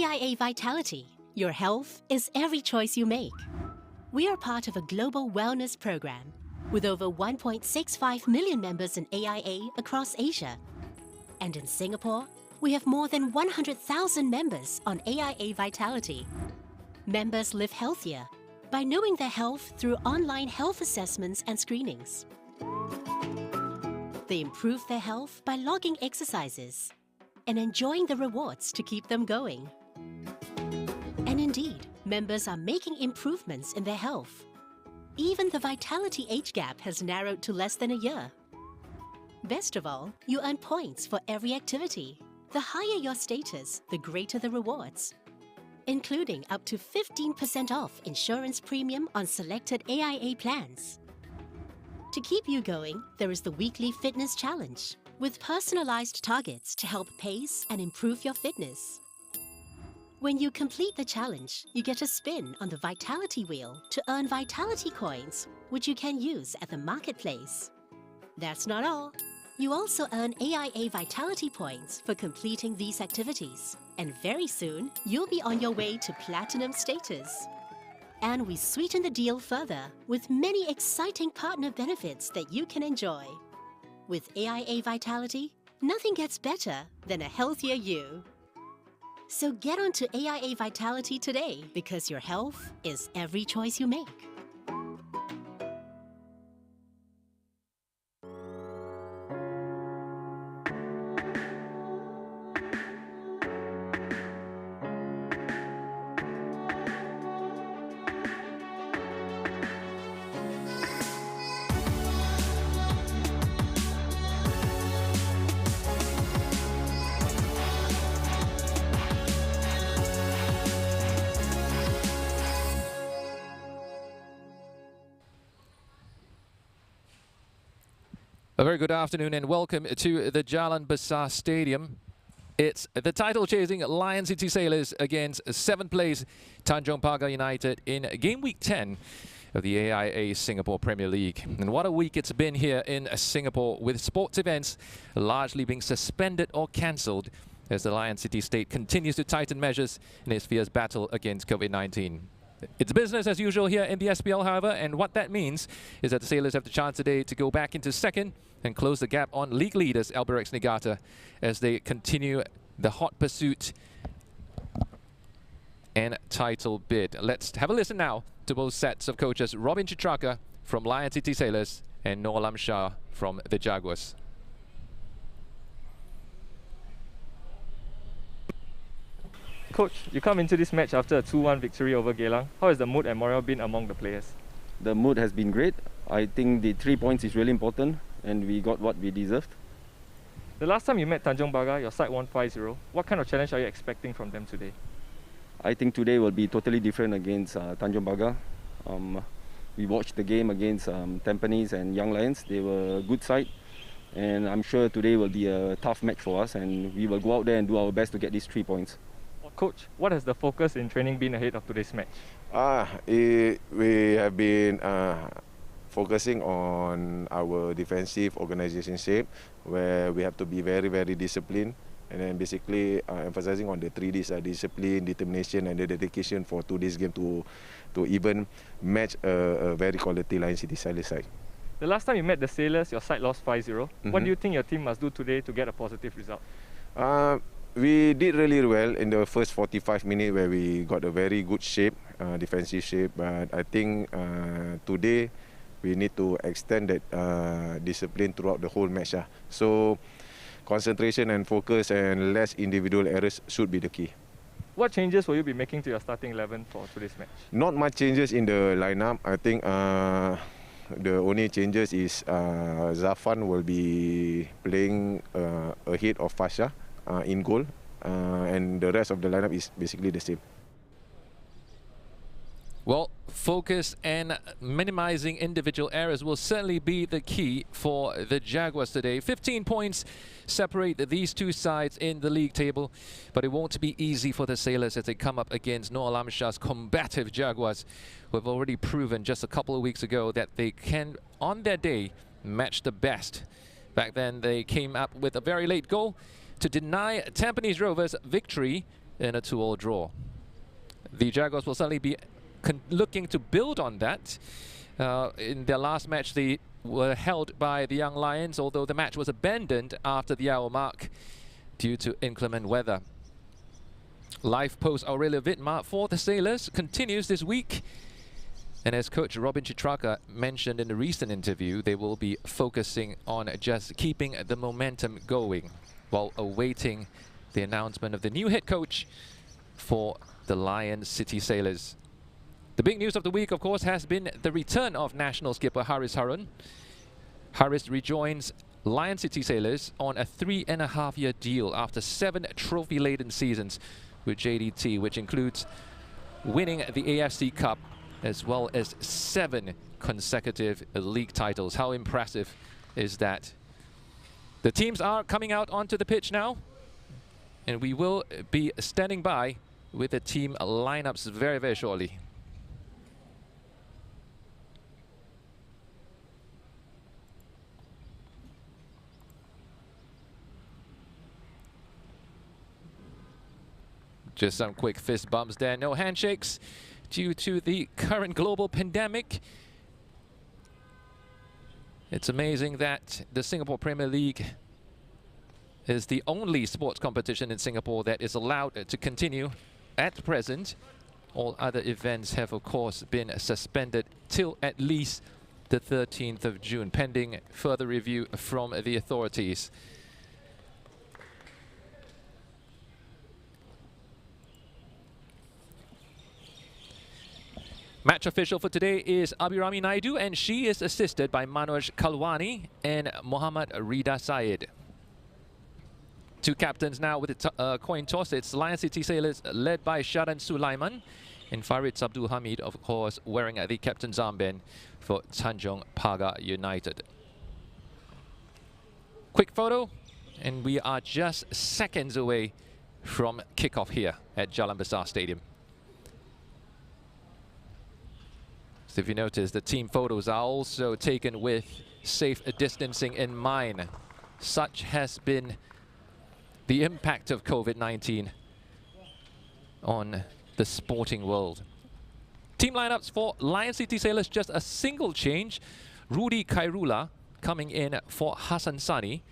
AIA Vitality. Your health is every choice you make. We are part of a global wellness program with over 1.65 million members in AIA across Asia. And in Singapore, we have more than 100,000 members on AIA Vitality. Members live healthier by knowing their health through online health assessments and screenings. They improve their health by logging exercises and enjoying the rewards to keep them going. And indeed, members are making improvements in their health. Even the vitality age gap has narrowed to less than a year. Best of all, you earn points for every activity. The higher your status, the greater the rewards, including up to 15% off insurance premium on selected AIA plans. To keep you going, there is the weekly fitness challenge with personalized targets to help pace and improve your fitness. When you complete the challenge, you get a spin on the Vitality Wheel to earn Vitality Coins, which you can use at the marketplace. That's not all. You also earn AIA Vitality Points for completing these activities. And very soon, you'll be on your way to Platinum status. And we sweeten the deal further with many exciting partner benefits that you can enjoy. With AIA Vitality, nothing gets better than a healthier you. So get onto AIA Vitality today because your health is every choice you make. A very good afternoon and welcome to the Jalan Besar Stadium. It's the title-chasing Lion City Sailors against 7th place Tanjong Pagar United in game week 10 of the AIA Singapore Premier League. And what a week it's been here in Singapore, with sports events largely being suspended or cancelled as the Lion City state continues to tighten measures in its fierce battle against COVID-19. It's business as usual here in the SPL, however, and what that means is that the Sailors have the chance today to go back into second and close the gap on league leaders Albirex Niigata as they continue the hot pursuit and title bid. Let's have a listen now to both sets of coaches, Robin Chitraka from Lion City Sailors and Noor Alam Shah from the Jaguars. Coach, you come into this match after a 2-1 victory over Geylang. How has the mood and morale been among the players? The mood has been great. I think the 3 points is really important and we got what we deserved. The last time you met Tanjong Pagar, your side won 5-0. What kind of challenge are you expecting from them today? I think today will be totally different against Tanjong Pagar. We watched the game against Tampines and Young Lions. They were a good side and I'm sure today will be a tough match for us and we will go out there and do our best to get these 3 points. Coach, what has the focus in training been ahead of today's match? We have been focusing on our defensive organisation shape, where we have to be very, very disciplined, and then basically emphasizing on the 3 Ds: discipline, determination, and the dedication for today's game to even match a very quality Lion City Sailors side. The last time you met the Sailors, your side lost 5-0. What do you think your team must do today to get a positive result? We did really well in the first 45 minutes where we got a very good shape, defensive shape. But I think today we need to extend that discipline throughout the whole match. So concentration and focus and less individual errors should be the key. What changes will you be making to your starting 11 for today's match? Not much changes in the lineup. I think the only changes is Zafan will be playing ahead of Fasha in goal, and the rest of the lineup is basically the same. Well, focus and minimizing individual errors will certainly be the key for the Jaguars today. 15 points separate these two sides in the league table, but it won't be easy for the Sailors as they come up against Noor Alam Shah's combative Jaguars, who have already proven just a couple of weeks ago that they can, on their day, match the best. Back then, they came up with a very late goal to deny Tampines Rovers victory in a 2-all draw. The Jaguars will certainly be looking to build on that. In their last match, they were held by the Young Lions, although the match was abandoned after the hour mark due to inclement weather. Live post Aurelio Vidmar for the Sailors continues this week. And as coach Robin Chitraka mentioned in a recent interview, they will be focusing on just keeping the momentum going while awaiting the announcement of the new head coach for the Lion City Sailors. The big news of the week, of course, has been the return of national skipper Haris Harun. Haris rejoins Lion City Sailors on a 3.5-year deal after 7 trophy-laden seasons with JDT, which includes winning the AFC Cup as well as 7 consecutive league titles. How impressive is that? The teams are coming out onto the pitch now, and we will be standing by with the team lineups very, very shortly. Just some quick fist bumps there, no handshakes due to the current global pandemic. It's amazing that the Singapore Premier League is the only sports competition in Singapore that is allowed to continue at present. All other events have, of course, been suspended till at least the 13th of June, pending further review from the authorities. Match official for today is Abhirami Naidu, and she is assisted by Manoj Kalwani and Muhammad Rida Syed. Two captains now with the coin toss. It's Lion City Sailors led by Sharan Sulaiman and Farid Abdul Hamid, of course, wearing the captain's armband for Tanjong Pagar United. Quick photo, and we are just seconds away from kickoff here at Jalan Besar Stadium. So if you notice, the team photos are also taken with safe distancing in mind. Such has been the impact of COVID-19 on the sporting world. Team lineups for Lion City Sailors, just a single change. Rudy Kairula coming in for Hassan Sani,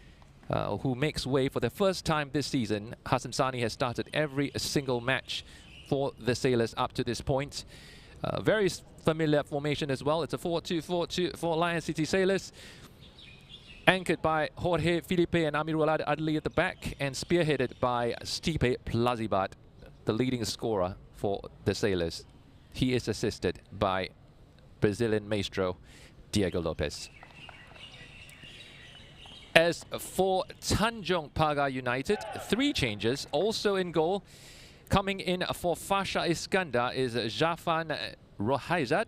who makes way for the first time this season. Hassan Sani has started every single match for the Sailors up to this point. Very familiar formation as well. It's a 4-2-4-2 for Lion City Sailors. Anchored by Jorge Felipe and Amirul Adli at the back, and spearheaded by Stipe Plazibat, the leading scorer for the Sailors. He is assisted by Brazilian maestro Diego Lopez. As for Tanjong Pagar United, 3 changes also in goal. Coming in for Fasha Iskandar is Jafan Rohaizat,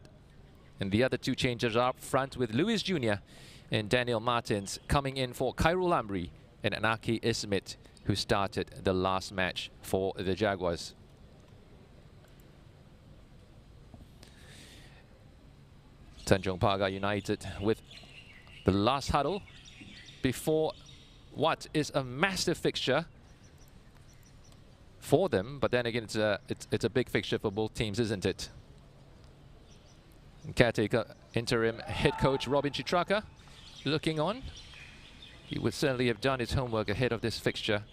and the other 2 changes are up front with Luis Jr. and Daniel Martins coming in for Khairul Amri and Anaki Ismit, who started the last match for the Jaguars. Tanjong Pagar United with the last huddle before what is a massive fixture for them, but then again, it's a big fixture for both teams, isn't it? Caretaker interim head coach Robin Chitraka looking on. He would certainly have done his homework ahead of this fixture.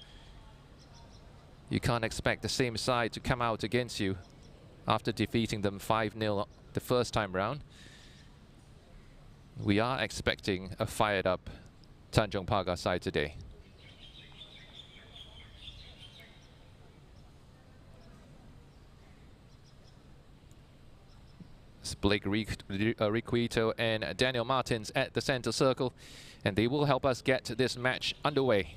You can't expect the same side to come out against you after defeating them 5-0 the first time round. We are expecting a fired up Tanjong Pagar side today. Blake Riquito and Daniel Martins at the center circle, and they will help us get this match underway.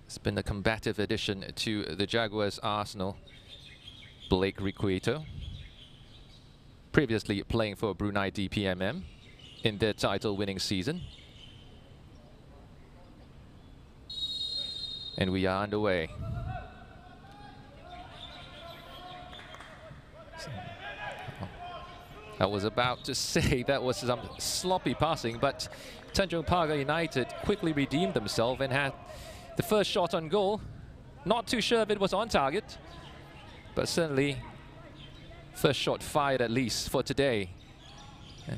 It's been a combative addition to the Jaguars arsenal, Blake Riquito, previously playing for Brunei DPMM in their title-winning season. And we are underway. I was about to say that was some sloppy passing, but Tanjong Pagar United quickly redeemed themselves and had the first shot on goal. Not too sure if it was on target, but certainly first shot fired at least for today. Yeah.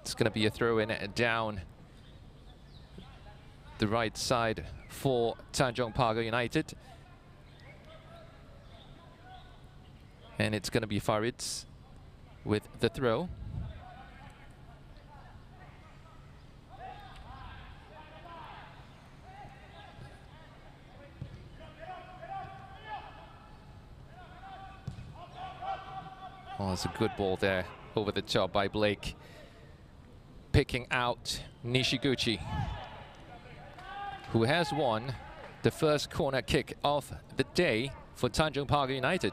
It's going to be a throw in down the right side for Tanjong Pagar United. And it's going to be Farids with the throw. Oh, it's a good ball there over the top by Blake. Picking out Nishiguchi, who has won the first corner kick of the day for Tanjong Pagar United.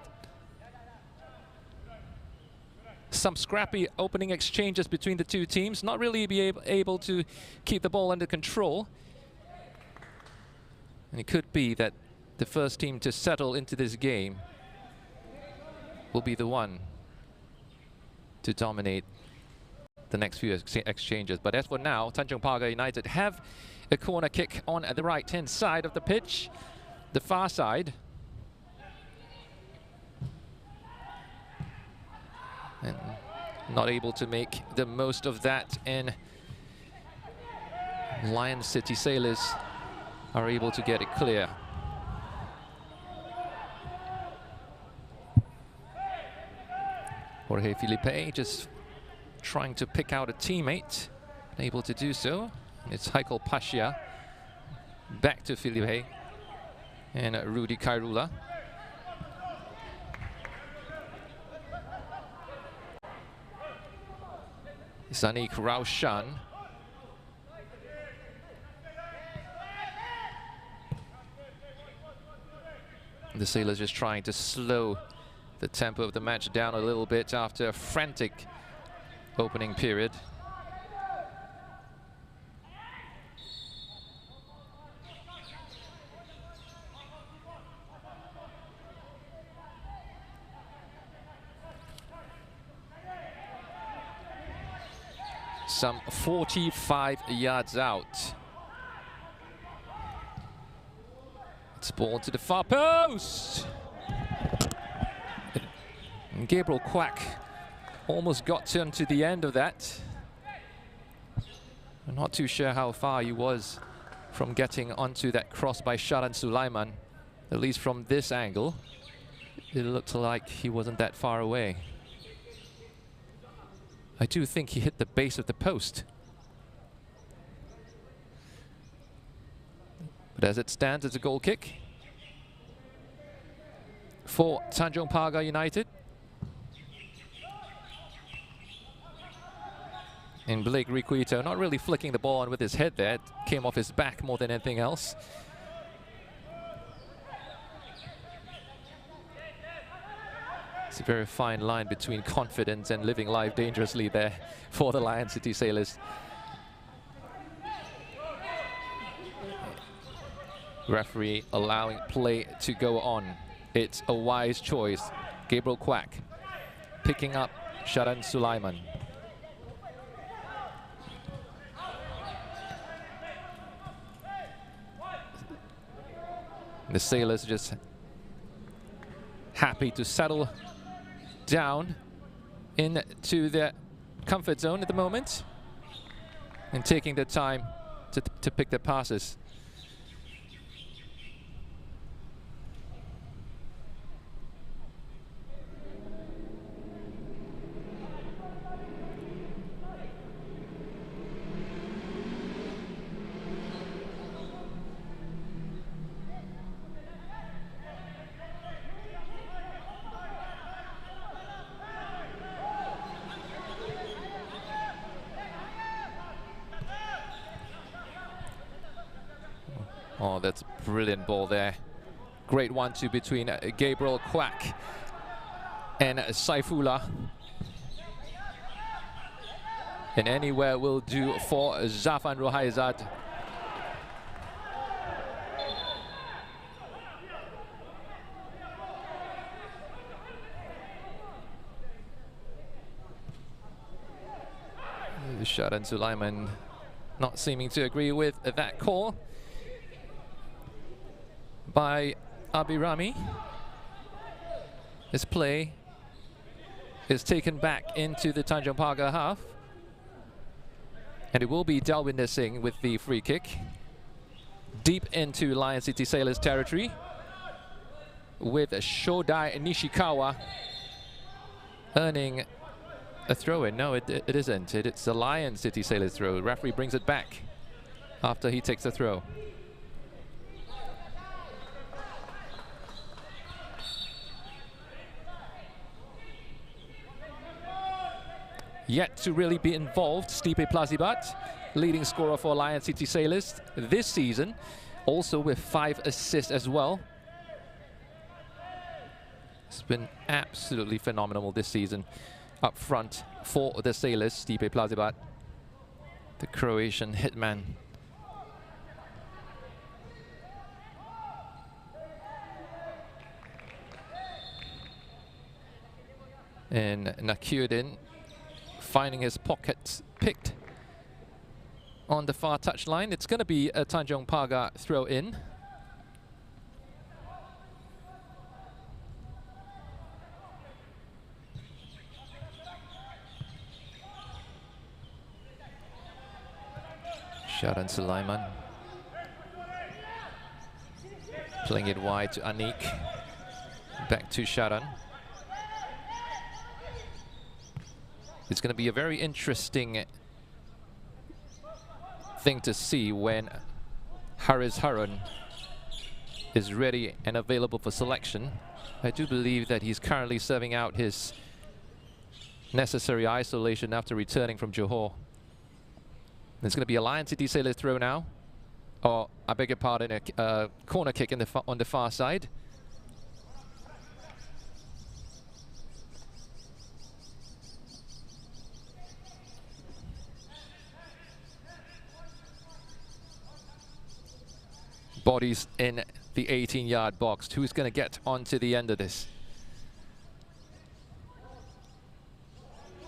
Some scrappy opening exchanges between the two teams, not really be able to keep the ball under control. And it could be that the first team to settle into this game will be the one to dominate the next few exchanges. But as for now, Tanjong Pagar United have a corner kick on the right-hand side of the pitch, the far side. And not able to make the most of that, and Lions City Sailors are able to get it clear. Jorge Felipe just trying to pick out a teammate, able to do so. It's Haikal Pasha back to Felipe and Rudy Kairula. Zanik Raushan. The Sailors just trying to slow the tempo of the match down a little bit after a frantic opening period. Some 45 yards out. It's ball to the far post. And Gabriel Quack almost got turned to the end of that. I'm not too sure how far he was from getting onto that cross by Sharan Sulaiman. At least from this angle, it looked like he wasn't that far away. I do think he hit the base of the post. But as it stands, it's a goal kick for Tanjong Pagar United. And Blake Riquito not really flicking the ball on with his head there. It came off his back more than anything else. It's a very fine line between confidence and living life dangerously there for the Lions City Sailors. Referee allowing play to go on. It's a wise choice. Gabriel Quack picking up Sharan Sulaiman. The Sailors just happy to settle down into their comfort zone at the moment and taking their time to pick their passes. Oh, that's a brilliant ball there. Great 1-2 between Gabriel Quack and Saifullah. And anywhere will do for Zafan Rohaizad. Sharan Sulaiman not seeming to agree with that call by Abirami. His play is taken back into the Tanjong Pagar half. And it will be Dalwinder Singh with the free kick. Deep into Lion City Sailors territory with Shodai Nishikawa earning a throw-in. No, it isn't. It's a Lion City Sailors throw. The referee brings it back after he takes the throw. Yet to really be involved, Stipe Plazibat, leading scorer for Lion City Sailors this season, also with 5 assists as well. It's been absolutely phenomenal this season up front for the Sailors. Stipe Plazibat, the Croatian hitman. And Nakiuddin finding his pockets picked on the far touchline. It's going to be a Tanjong Pagar throw in. Sharan Sulaiman playing it wide to Anik. Back to Sharan. It's going to be a very interesting thing to see when Haris Harun is ready and available for selection. I do believe that he's currently serving out his necessary isolation after returning from Johor. There's going to be a Lion City Sailors throw now. Or, I beg your pardon, a corner kick in on the far side. Bodies in the 18-yard box. Who's going to get onto the end of this?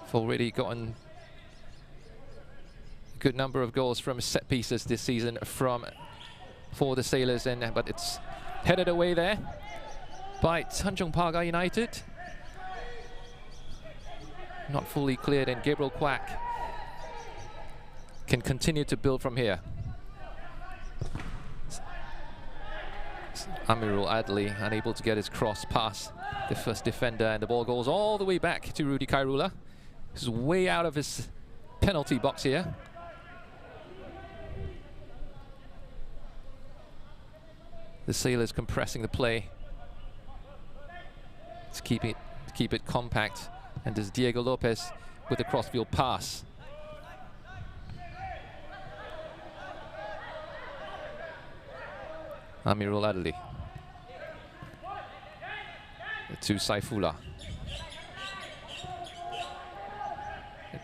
I've already gotten a good number of goals from set pieces this season for the Sailors, but it's headed away there by Tanjong Pagar United. Not fully cleared, and Gabriel Quack can continue to build from here. Amirul Adli unable to get his cross past the first defender, and the ball goes all the way back to Rudy Kairula, who's way out of his penalty box here. The Sailors compressing the play to keep it compact, and there's Diego Lopez with the crossfield pass. Amirul Adli to Saifullah.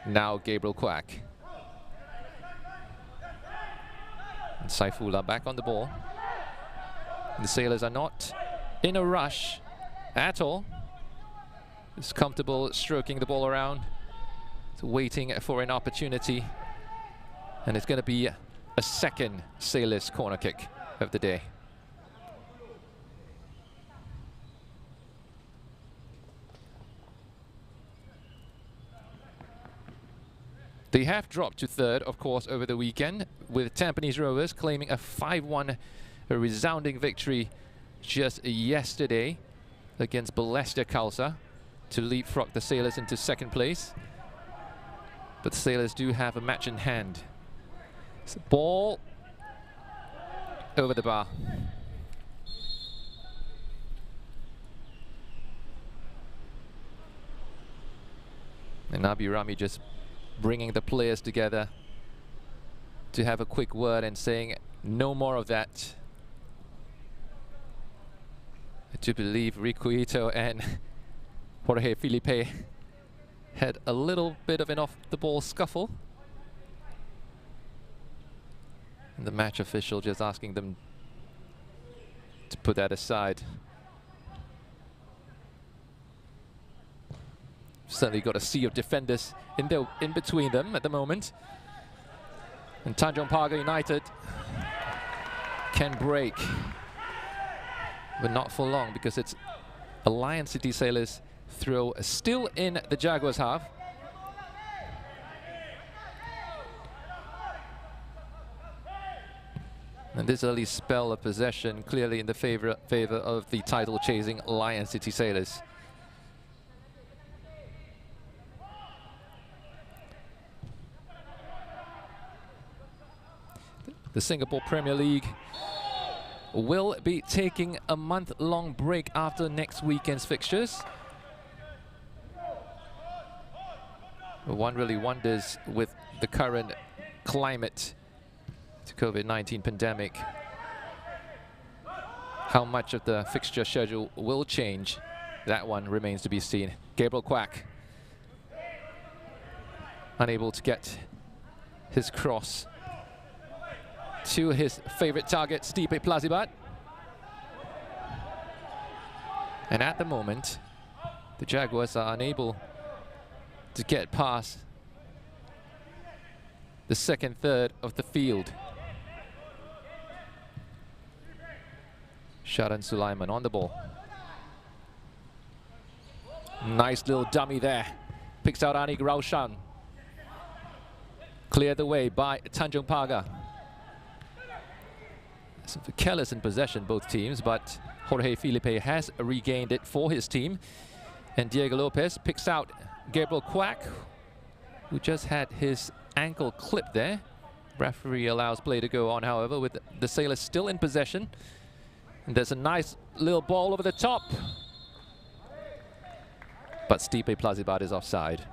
Now Gabriel Quack. And Saifullah back on the ball. And the Sailors are not in a rush at all. Just comfortable stroking the ball around, waiting for an opportunity. And it's going to be a second Sailors corner kick of the day. They have dropped to third, of course, over the weekend, with Tampines Rovers claiming a 5-1 resounding victory just yesterday against Balestier Khalsa to leapfrog the Sailors into second place. But the Sailors do have a match in hand. It's a ball over the bar. And Abirami just bringing the players together to have a quick word and saying no more of that. I do believe Rico and Jorge Felipe had a little bit of an off-the-ball scuffle. And the match official just asking them to put that aside. Certainly got a sea of defenders in between them at the moment. And Tanjong Pagar United can break, but not for long, because it's a Lion City Sailors throw still in the Jaguars half. And this early spell of possession clearly in the favor of the title-chasing Lion City Sailors. The Singapore Premier League will be taking a month-long break after next weekend's fixtures. One really wonders, with the current climate to COVID-19 pandemic, how much of the fixture schedule will change. That one remains to be seen. Gabriel Quack unable to get his cross to his favorite target, Stipe Plazibat. And at the moment, the Jaguars are unable to get past the second third of the field. Sharan Sulaiman on the ball. Nice little dummy there. Picks out Anik Raushan. Cleared the way by Tanjong Pagar. So careless in possession, both teams, but Jorge Filipe has regained it for his team. And Diego Lopez picks out Gabriel Quack, who just had his ankle clipped there. Referee allows play to go on, however, with the Sailors still in possession. And there's a nice little ball over the top. But Stipe Plazibat is offside.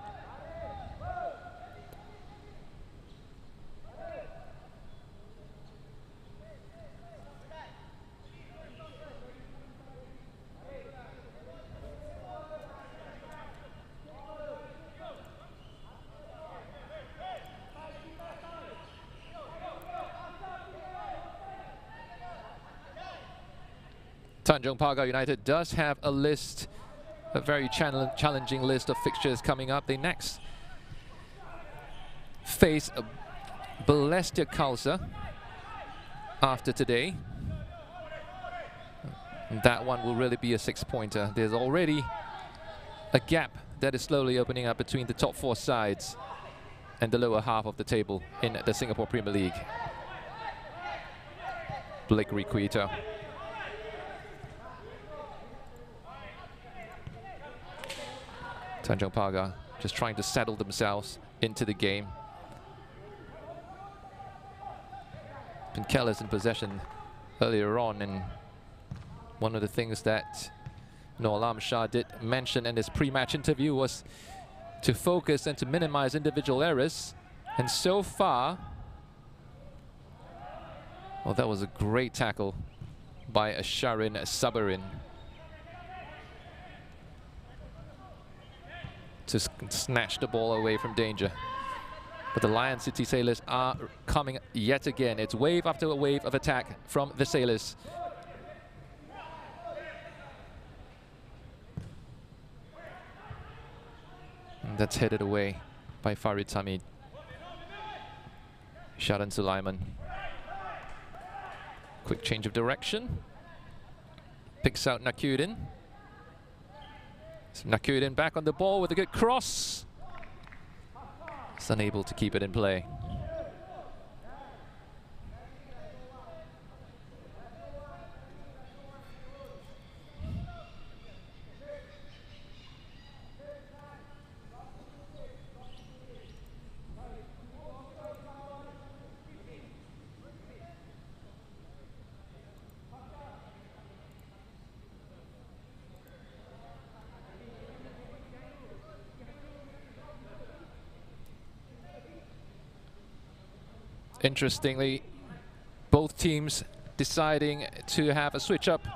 Tanjong Pagar United does have a list, a very challenging list of fixtures coming up. They next face Balestier Khalsa after today. And that one will really be a 6-pointer. There's already a gap that is slowly opening up between the top 4 sides and the lower half of the table in the Singapore Premier League. Blake Requito. Tanjong Pagar just trying to settle themselves into the game. Been careless in possession earlier on, and one of the things that Noor Alam Shah did mention in his pre-match interview was to focus and to minimize individual errors. And so far, well, that was a great tackle by Sharin Sabarin to snatch the ball away from danger. But the Lion City Sailors are coming yet again. It's wave after a wave of attack from the Sailors. And that's headed away by Farid Tamid. Sharan Sulaiman. Quick change of direction. Picks out Nakuddin. So Nakuddin back on the ball with a good cross. He's unable to keep it in play. Interestingly, both teams deciding to have a switch up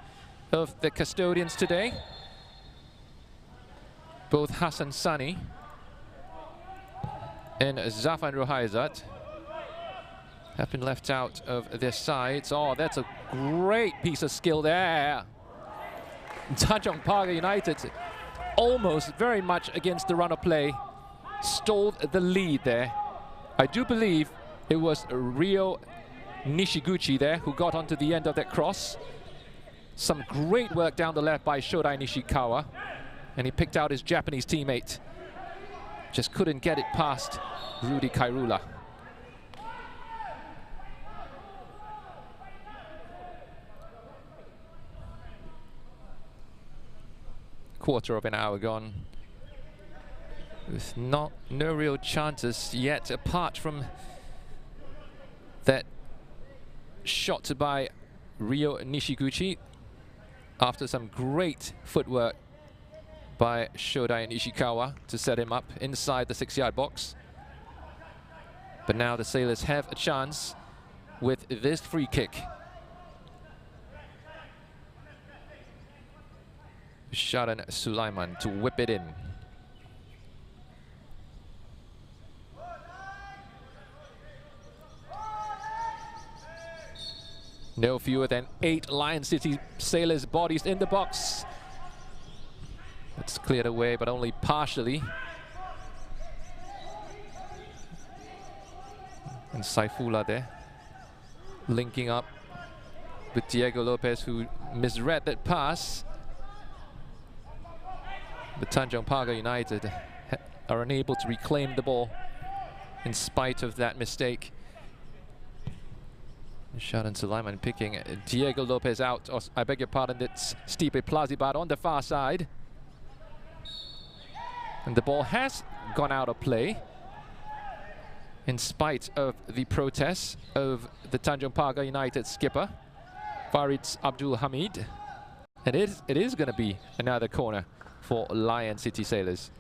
of the custodians today. Both Hassan Sani and Zafan Rohaizat have been left out of their sides. Oh, that's a great piece of skill there. Tanjong Pagar United almost very much against the run of play, stole the lead there. I do believe it was Ryo Nishiguchi there who got onto the end of that cross. Some great work down the left by Shodai Nishikawa, and he picked out his Japanese teammate. Just couldn't get it past Rudy Kairula. Quarter of an hour gone, with no real chances yet, apart from that shot by Ryo Nishiguchi after some great footwork by Shodai Nishikawa to set him up inside the 6-yard box. But now the Sailors have a chance with this free kick. Sharan Sulaiman to whip it in. No fewer than 8 Lion City Sailors bodies in the box. It's cleared away, but only partially. And Saifullah there, linking up with Diego Lopez, who misread that pass. But Tanjong Pagar United are unable to reclaim the ball in spite of that mistake. Sharan Sulaiman picking Diego Lopez out. Or, I beg your pardon, it's Stipe Plazibat on the far side. And the ball has gone out of play in spite of the protests of the Tanjong Pagar United skipper, Farid Abdul Hamid. And it is going to be another corner for Lion City Sailors.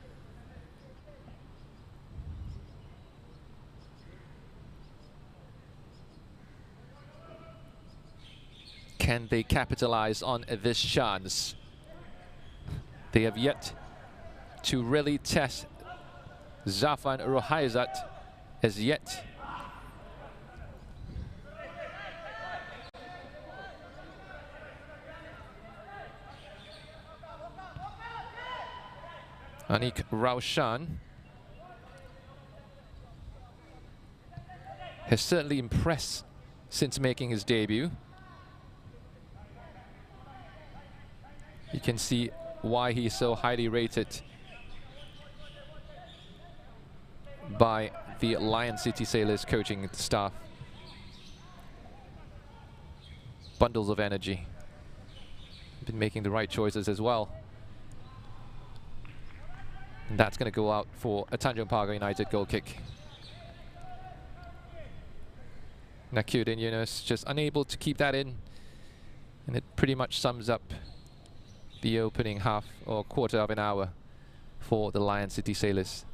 Can they capitalize on this chance? They have yet to really test Zafan Rohaizat as yet. Anik Raushan has certainly impressed since making his debut. You can see why he's so highly rated by the Lion City Sailors coaching staff. Bundles of energy. Been making the right choices as well. And that's going to go out for a Tanjong Pagar United goal kick. Nakyudin Yunus just unable to keep that in. And it pretty much sums up the opening half or quarter of an hour for the Lion City Sailors.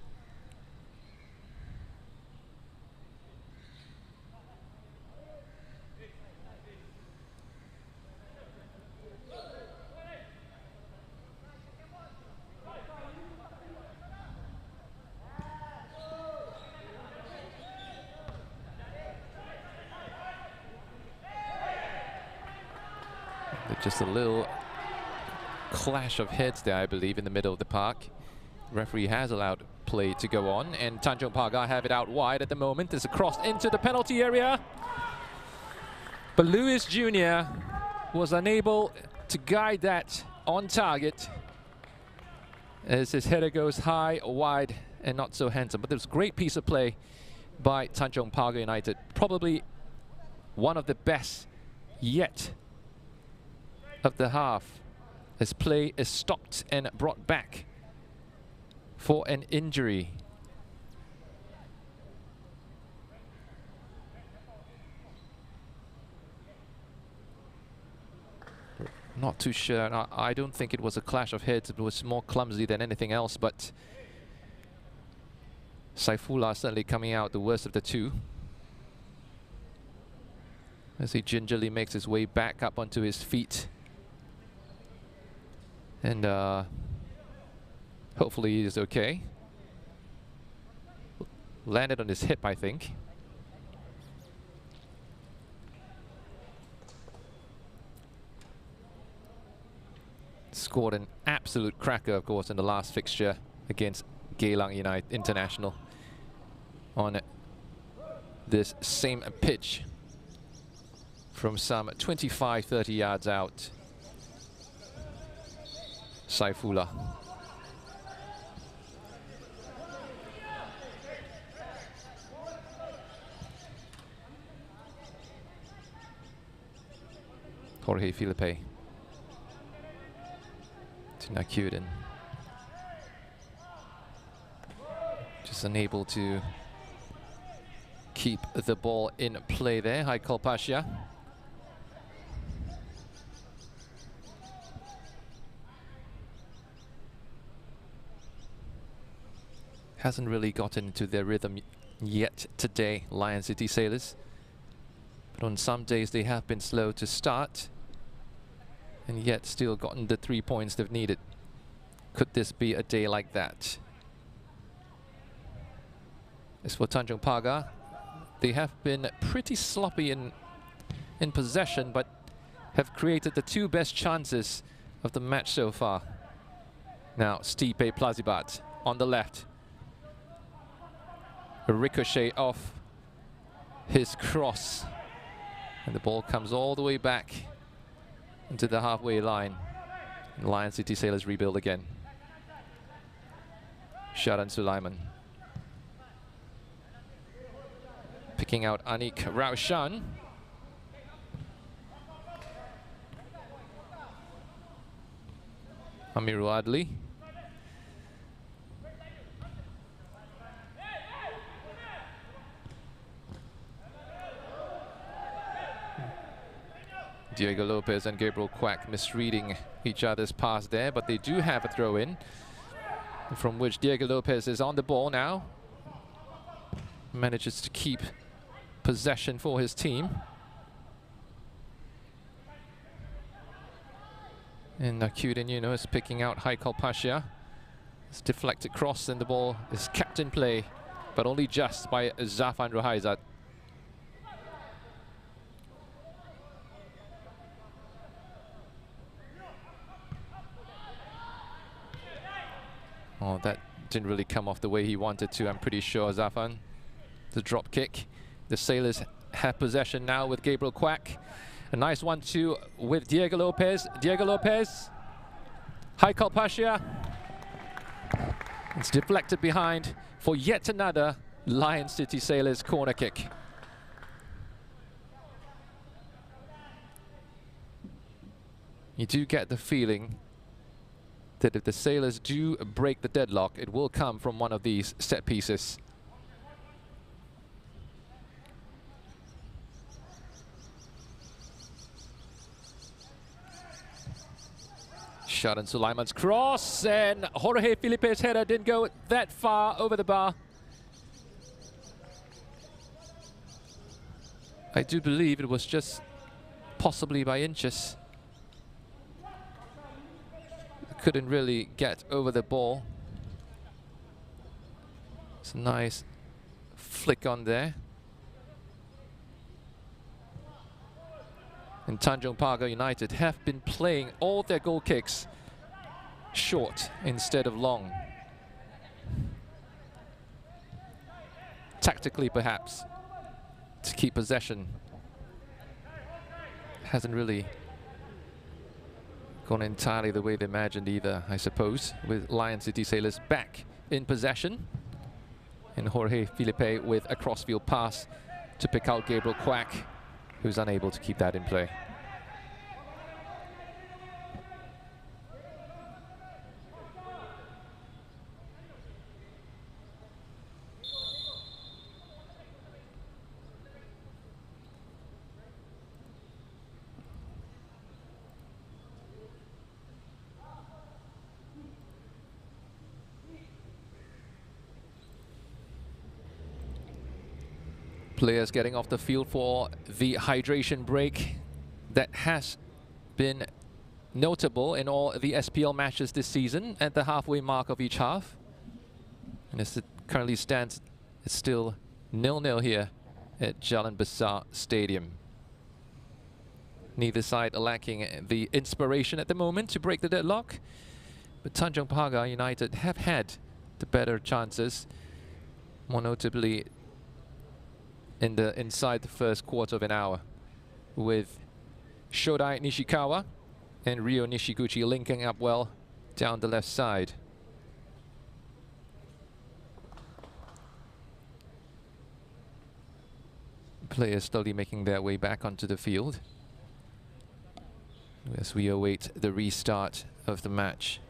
Just a little clash of heads there, I believe, in the middle of the park. The referee has allowed play to go on, and Tanjong Pagar have it out wide at the moment. There's a cross into the penalty area. But Lewis Jr. was unable to guide that on target as his header goes high, wide, and not so handsome. But there's a great piece of play by Tanjong Pagar United. Probably one of the best yet of the half, as play is stopped and brought back for an injury. Not too sure. I don't think it was a clash of heads. It was more clumsy than anything else, but Saifullah certainly coming out the worst of the two, as he gingerly makes his way back up onto his feet. And hopefully he is okay. Landed on his hip, I think. Scored an absolute cracker, of course, in the last fixture against Geylang United International on this same pitch from some 25-30 yards out. Saifullah. Jorge Filipe to Nakyudin. Just unable to keep the ball in play there. Haikal Pasha. Hasn't really gotten into their rhythm yet today, Lion City Sailors. But on some days they have been slow to start and yet still gotten the 3 points they've needed. Could this be a day like that? As for Tanjong Pagar, they have been pretty sloppy in possession, but have created the 2 best chances of the match so far. Now Stipe Plazibat on the left. A ricochet off his cross. And the ball comes all the way back into the halfway line. And Lion City Sailors rebuild again. Sharan Sulaiman. Picking out Anik Raushan. Amirul Adli. Diego Lopez and Gabriel Quack misreading each other's pass there, but they do have a throw-in from which Diego Lopez is on the ball now. Manages to keep possession for his team. And Nakyudin Yunus picking out Haikal Pasha. It's deflected cross and the ball is kept in play, but only just by Zafan Ruhaizat. Oh, that didn't really come off the way he wanted to, I'm pretty sure, Zafan. The drop kick. The Sailors have possession now with Gabriel Quack. A nice 1-2 with Diego Lopez. Diego Lopez. Haikal Pasha. It's deflected behind for yet another Lion City Sailors corner kick. You do get the feeling that if the Sailors do break the deadlock, it will come from one of these set pieces. Sharan Sulaiman's cross, and Jorge Filipe's header didn't go that far over the bar. I do believe it was just possibly by inches. Couldn't really get over the ball. It's a nice flick on there. And Tanjong Pagar United have been playing all their goal kicks short instead of long. Tactically, perhaps, to keep possession. Hasn't really gone entirely the way they imagined either, I suppose, with Lion City Sailors back in possession. And Jorge Filipe with a crossfield pass to pick out Gabriel Quack, who's unable to keep that in play. Players getting off the field for the hydration break that has been notable in all the SPL matches this season at the halfway mark of each half. And as it currently stands, it's still 0-0 here at Jalan Besar Stadium. Neither side lacking the inspiration at the moment to break the deadlock. But Tanjong Pagar United have had the better chances, more notably inside the first quarter of an hour, with Shodai Nishikawa and Ryo Nishiguchi linking up well down the left side. Players slowly making their way back onto the field as we await the restart of the match.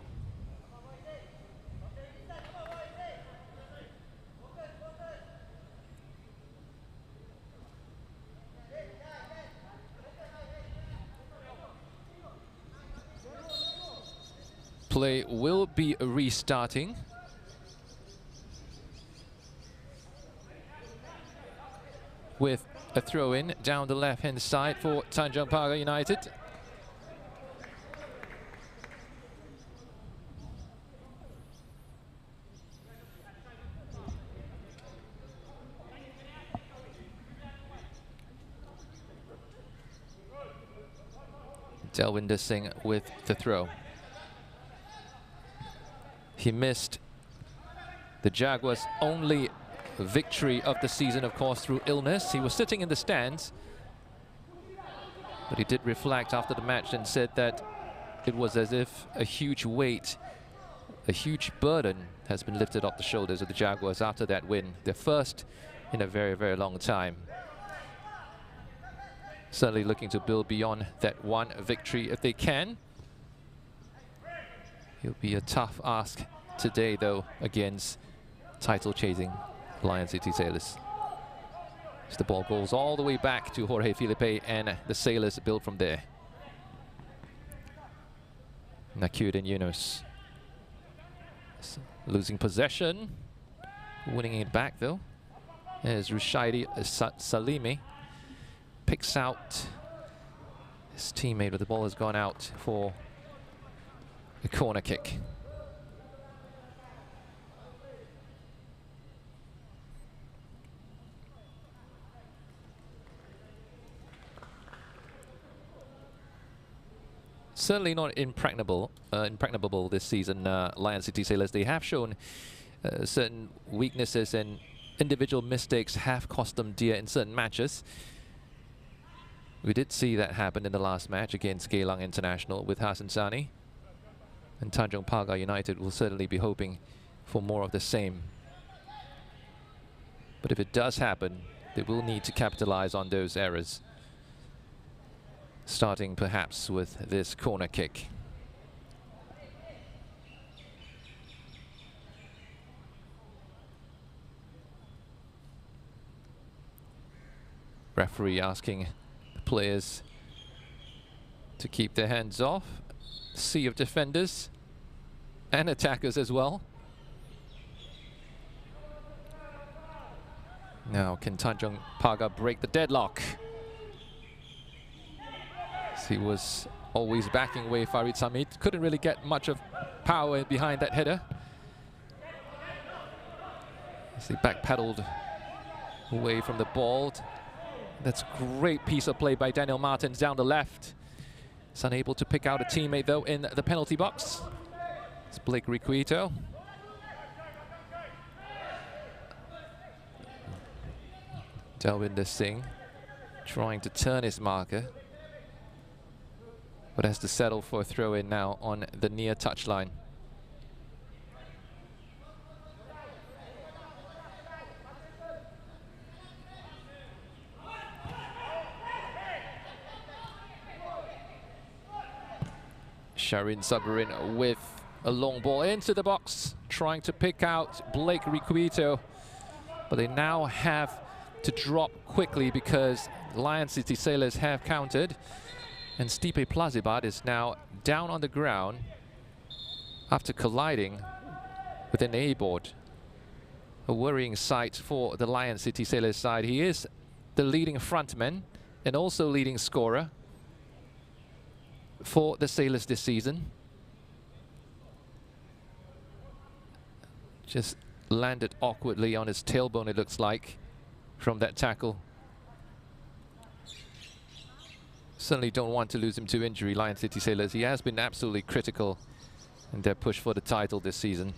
Play will be restarting. With a throw-in down the left-hand side for Tanjong Pagar United. Delwinder Singh with the throw. He missed the Jaguars' only victory of the season, of course, through illness. He was sitting in the stands, but he did reflect after the match and said that it was as if a huge weight, a huge burden has been lifted off the shoulders of the Jaguars after that win, their first in a very, very long time. Certainly looking to build beyond that one victory if they can. It'll be a tough ask today, though, against title-chasing Lion City Sailors. As the ball goes all the way back to Jorge Filipe, and the Sailors build from there. Nakyuddin Yunus losing possession, winning it back though, as Rushaidi Salimi picks out his teammate, but the ball has gone out for a corner kick. Certainly not impregnable this season, Lion City Sailors. They have shown certain weaknesses, and individual mistakes have cost them dear in certain matches. We did see that happen in the last match against Geylang International with Hasan Sani. And Tanjong Pagar United will certainly be hoping for more of the same. But if it does happen, they will need to capitalize on those errors, starting perhaps with this corner kick. Referee asking the players to keep their hands off. Sea of defenders and attackers as well. Now can Tanjong Pagar break the deadlock? He was always backing away Farid Samit. Couldn't really get much of power behind that header. As he backpedaled away from the ball. That's a great piece of play by Daniel Martins down the left. He's unable to pick out a teammate though in the penalty box. It's Blake Riquito. Delwinder Singh trying to turn his marker, but has to settle for a throw-in now on the near touchline. Sharin Sabarin with a long ball into the box, trying to pick out Blake Riquito, but they now have to drop quickly because Lion City Sailors have countered. And Stipe Plazibat is now down on the ground after colliding with an A-board. A worrying sight for the Lion City Sailors side. He is the leading frontman and also leading scorer for the Sailors this season. Just landed awkwardly on his tailbone, it looks like, from that tackle. Certainly don't want to lose him to injury, Lion City Sailors. He has been absolutely critical in their push for the title this season.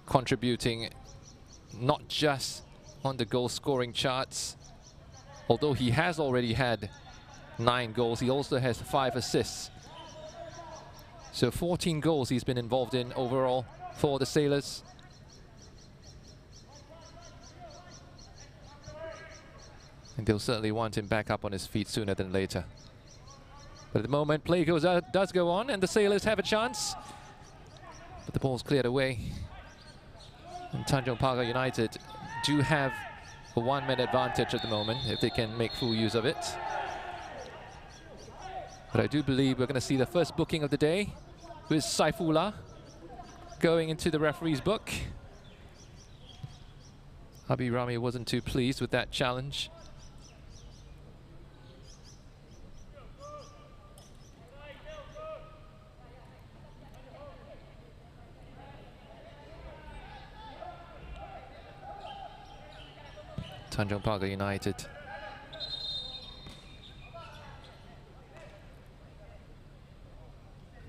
Contributing not just on the goal scoring charts, although he has already had 9 goals, he also has 5 assists. So 14 goals he's been involved in overall for the Sailors. And they'll certainly want him back up on his feet sooner than later. But at the moment, play does go on, and the Sailors have a chance. But the ball's cleared away. And Tanjong Pagar United do have a 1-man advantage at the moment, if they can make full use of it. But I do believe we're going to see the first booking of the day with Saifullah going into the referee's book. Abi Rami wasn't too pleased with that challenge. Tanjong Pagar United.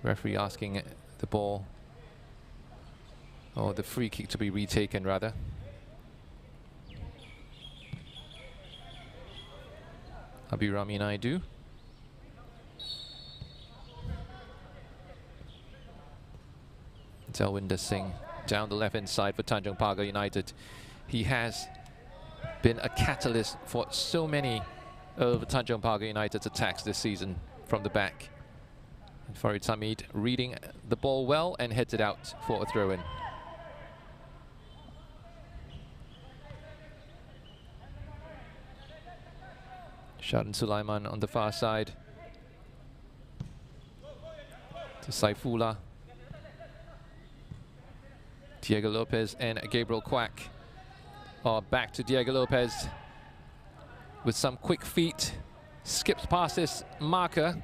Referee asking the ball, or the free kick to be retaken rather. Abhirami Naidu. Delwinder Singh down the left-hand side for Tanjong Pagar United. He has been a catalyst for so many of Tanjong Pagar United's attacks this season from the back. And Farid Hamid reading the ball well and heads it out for a throw-in. Sharan Sulaiman on the far side to Saifullah, Diego Lopez and Gabriel Quack are back to Diego Lopez with some quick feet, skips past his marker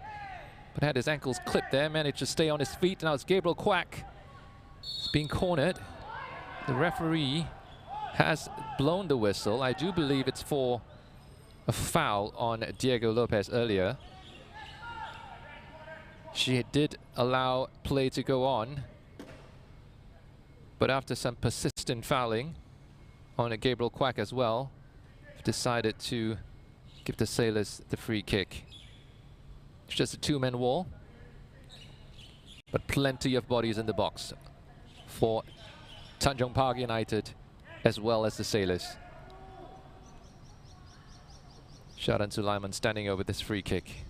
but had his ankles clipped there, managed to stay on his feet. Now it's Gabriel Quack. He's being cornered. The referee has blown the whistle. I do believe it's for a foul on Diego Lopez earlier. She did allow play to go on, but after some persistent fouling on a Gabriel Quack as well, decided to give the Sailors the free kick. It's just a 2-man wall, but plenty of bodies in the box for Tanjong Pagar United as well as the Sailors. Sharan Sulaiman standing over this free kick.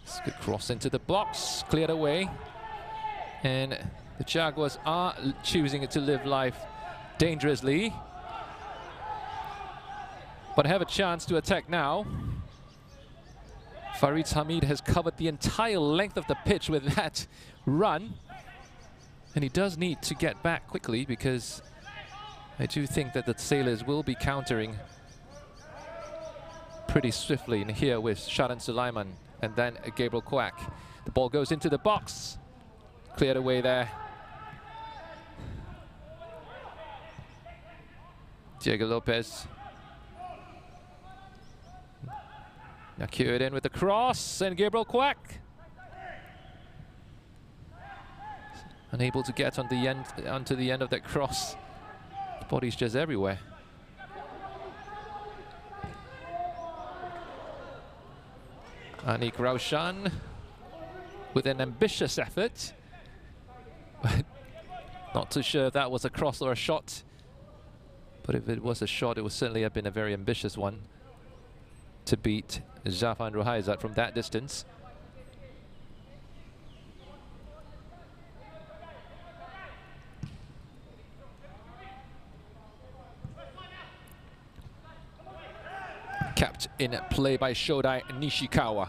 It's a good cross into the box, cleared away. And the Jaguars are choosing to live life dangerously, but have a chance to attack now. Farid Hamid has covered the entire length of the pitch with that run, and he does need to get back quickly, because I do think that the Sailors will be countering pretty swiftly in here with Sharan Sulaiman and then Gabriel Quack. The ball goes into the box, cleared away there. Diego Lopez. Now cued in with the cross, and Gabriel Quack unable to get on the end, onto the end of that cross. The body's just everywhere. Anik Raushan with an ambitious effort, but not too sure if that was a cross or a shot. But if it was a shot, it would certainly have been a very ambitious one to beat Zafan Rohaizat from that distance. Kept in play by Shodai Nishikawa.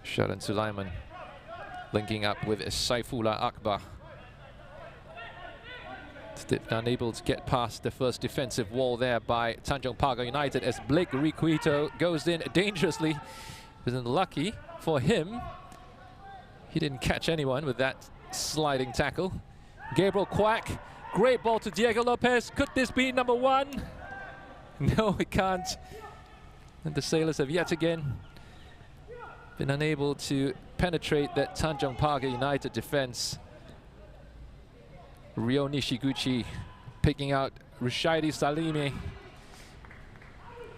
Sharan Sulaiman linking up with Saifullah Akbar. Still unable to get past the first defensive wall there by Tanjong Pagar United as Blake Riquito goes in dangerously. But unlucky for him, he didn't catch anyone with that sliding tackle. Gabriel Quack, great ball to Diego Lopez. Could this be number one? No, it can't. And the Sailors have yet again been unable to penetrate that Tanjong Pagar United defense. Ryo Nishiguchi picking out Rushaidi Salimi,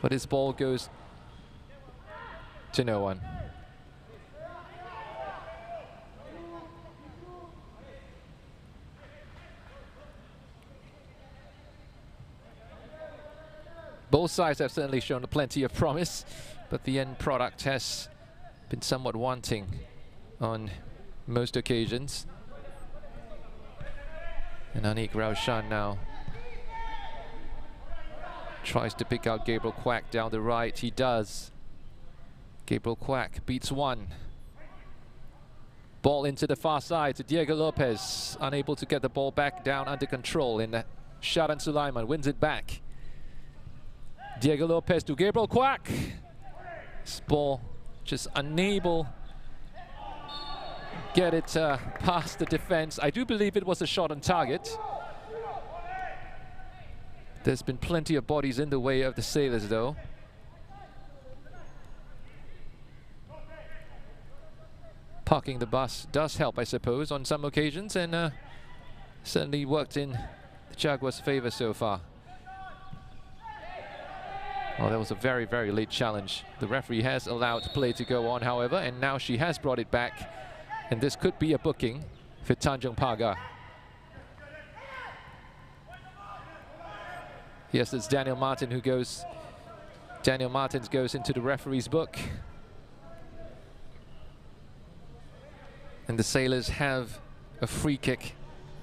but his ball goes to no one. Both sides have certainly shown plenty of promise, but the end product has been somewhat wanting on most occasions. And Anik Raushan now tries to pick out Gabriel Quack down the right. He does. Gabriel Quack beats one. Ball into the far side to Diego Lopez. Unable to get the ball back down under control. And Sharan Sulaiman wins it back. Diego Lopez to Gabriel Quack. This ball just unable get it past the defense. I do believe it was a shot on target. There's been plenty of bodies in the way of the Sailors though. Parking the bus does help, I suppose, on some occasions, and certainly worked in the Jaguars' favor so far. Oh, that was a very, very late challenge. The referee has allowed play to go on, however, and now she has brought it back. And this could be a booking for Tanjong Pagar. Yes, it's Daniel Martin who goes. Daniel Martins goes into the referee's book. And the Sailors have a free kick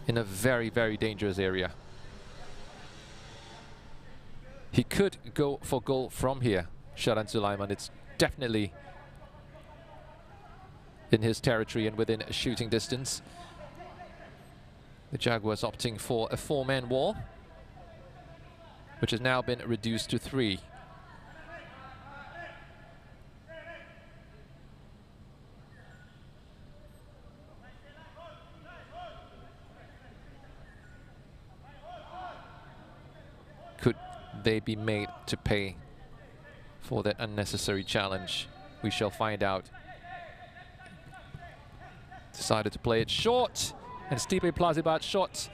in a very, very dangerous area. He could go for goal from here, Sharan Sulaiman. It's definitely in his territory and within shooting distance. The Jaguars opting for a four-man wall, which has now been reduced to 3. Could they be made to pay for that unnecessary challenge? We shall find out. Decided to play it short, and Stipe Plazibat shot,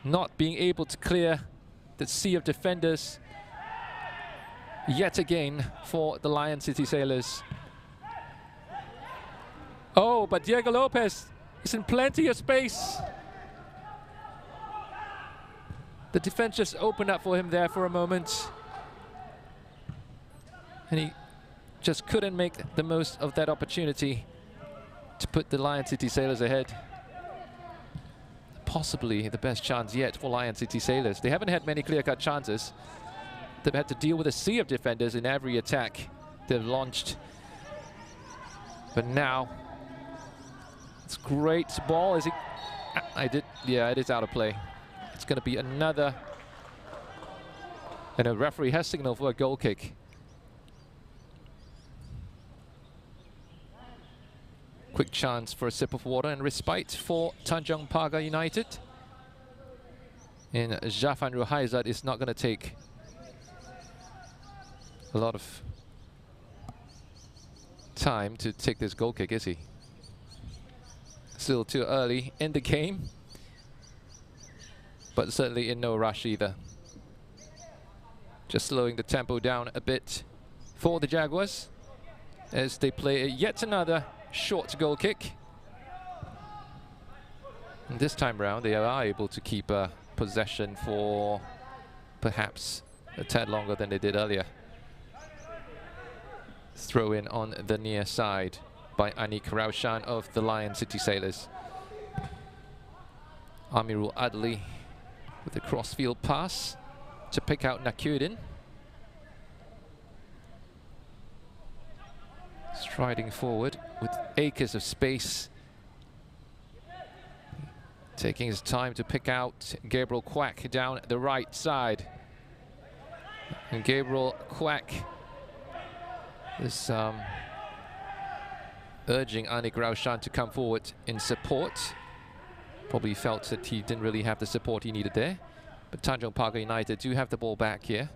not being able to clear the sea of defenders yet again for the Lion City Sailors. Oh, but Diego Lopez is in plenty of space. The defense just opened up for him there for a moment, and he just couldn't make the most of that opportunity to put the Lion City Sailors ahead. Possibly the best chance yet for Lion City Sailors. They haven't had many clear-cut chances. They've had to deal with a sea of defenders in every attack they've launched. But now, it's great ball. Is it? Yeah, it is out of play. It's going to be another. And a referee has signaled for a goal kick. Quick chance for a sip of water and respite for Tanjong Pagar United. And Jafan Ruhaizat is not going to take a lot of time to take this goal kick, is he? Still too early in the game, but certainly in no rush either. Just slowing the tempo down a bit for the Jaguars as they play yet another short goal kick. And this time round they are able to keep possession for perhaps a tad longer than they did earlier. Throw in on the near side by Anik Raushan of the Lion City Sailors. Amirul Adli with a crossfield pass to pick out Nakyudin. Striding forward with acres of space. Taking his time to pick out Gabriel Quack down the right side. And Gabriel Quack is urging Anik Raushan to come forward in support. Probably felt that he didn't really have the support he needed there. But Tanjong Pagar United do have the ball back here.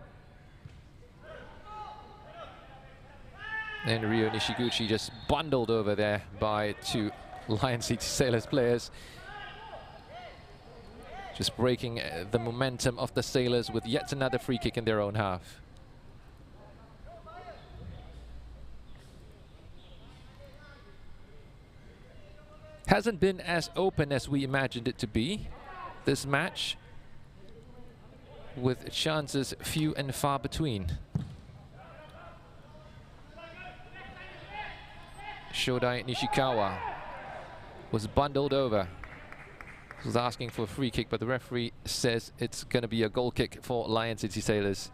And Ryo Nishiguchi just bundled over there by two Lion City Sailors players. Just breaking the momentum of the Sailors with yet another free kick in their own half. Hasn't been as open as we imagined it to be, this match, with chances few and far between. Shodai Nishikawa was bundled over. He was asking for a free kick, but the referee says it's going to be a goal kick for Lion City Sailors.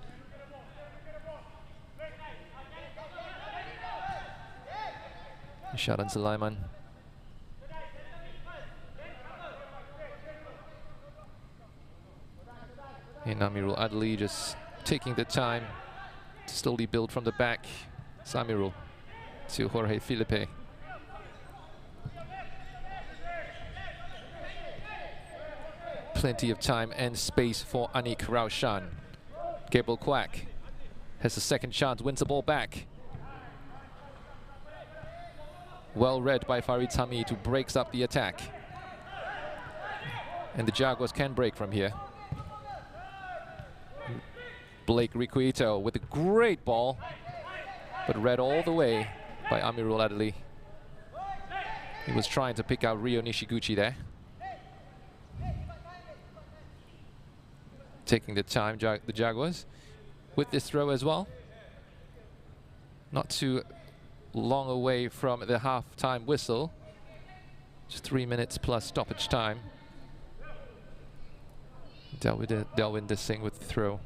Sharan Sulaiman. And Amirul Adli just taking the time to slowly build from the back. Samirul to Jorge Filipe. Plenty of time and space for Anik Raushan. Gabriel Quack has a second chance, wins the ball back. Well read by Farid Hamid, who breaks up the attack. And the Jaguars can break from here. Blake Riquito with a great ball, but read all the way by Amirul Adli. He was trying to pick out Ryo Nishiguchi there. Taking the time, the Jaguars, with this throw as well. Not too long away from the half-time whistle. Just 3 minutes plus stoppage time. Delwinder Singh with the throw.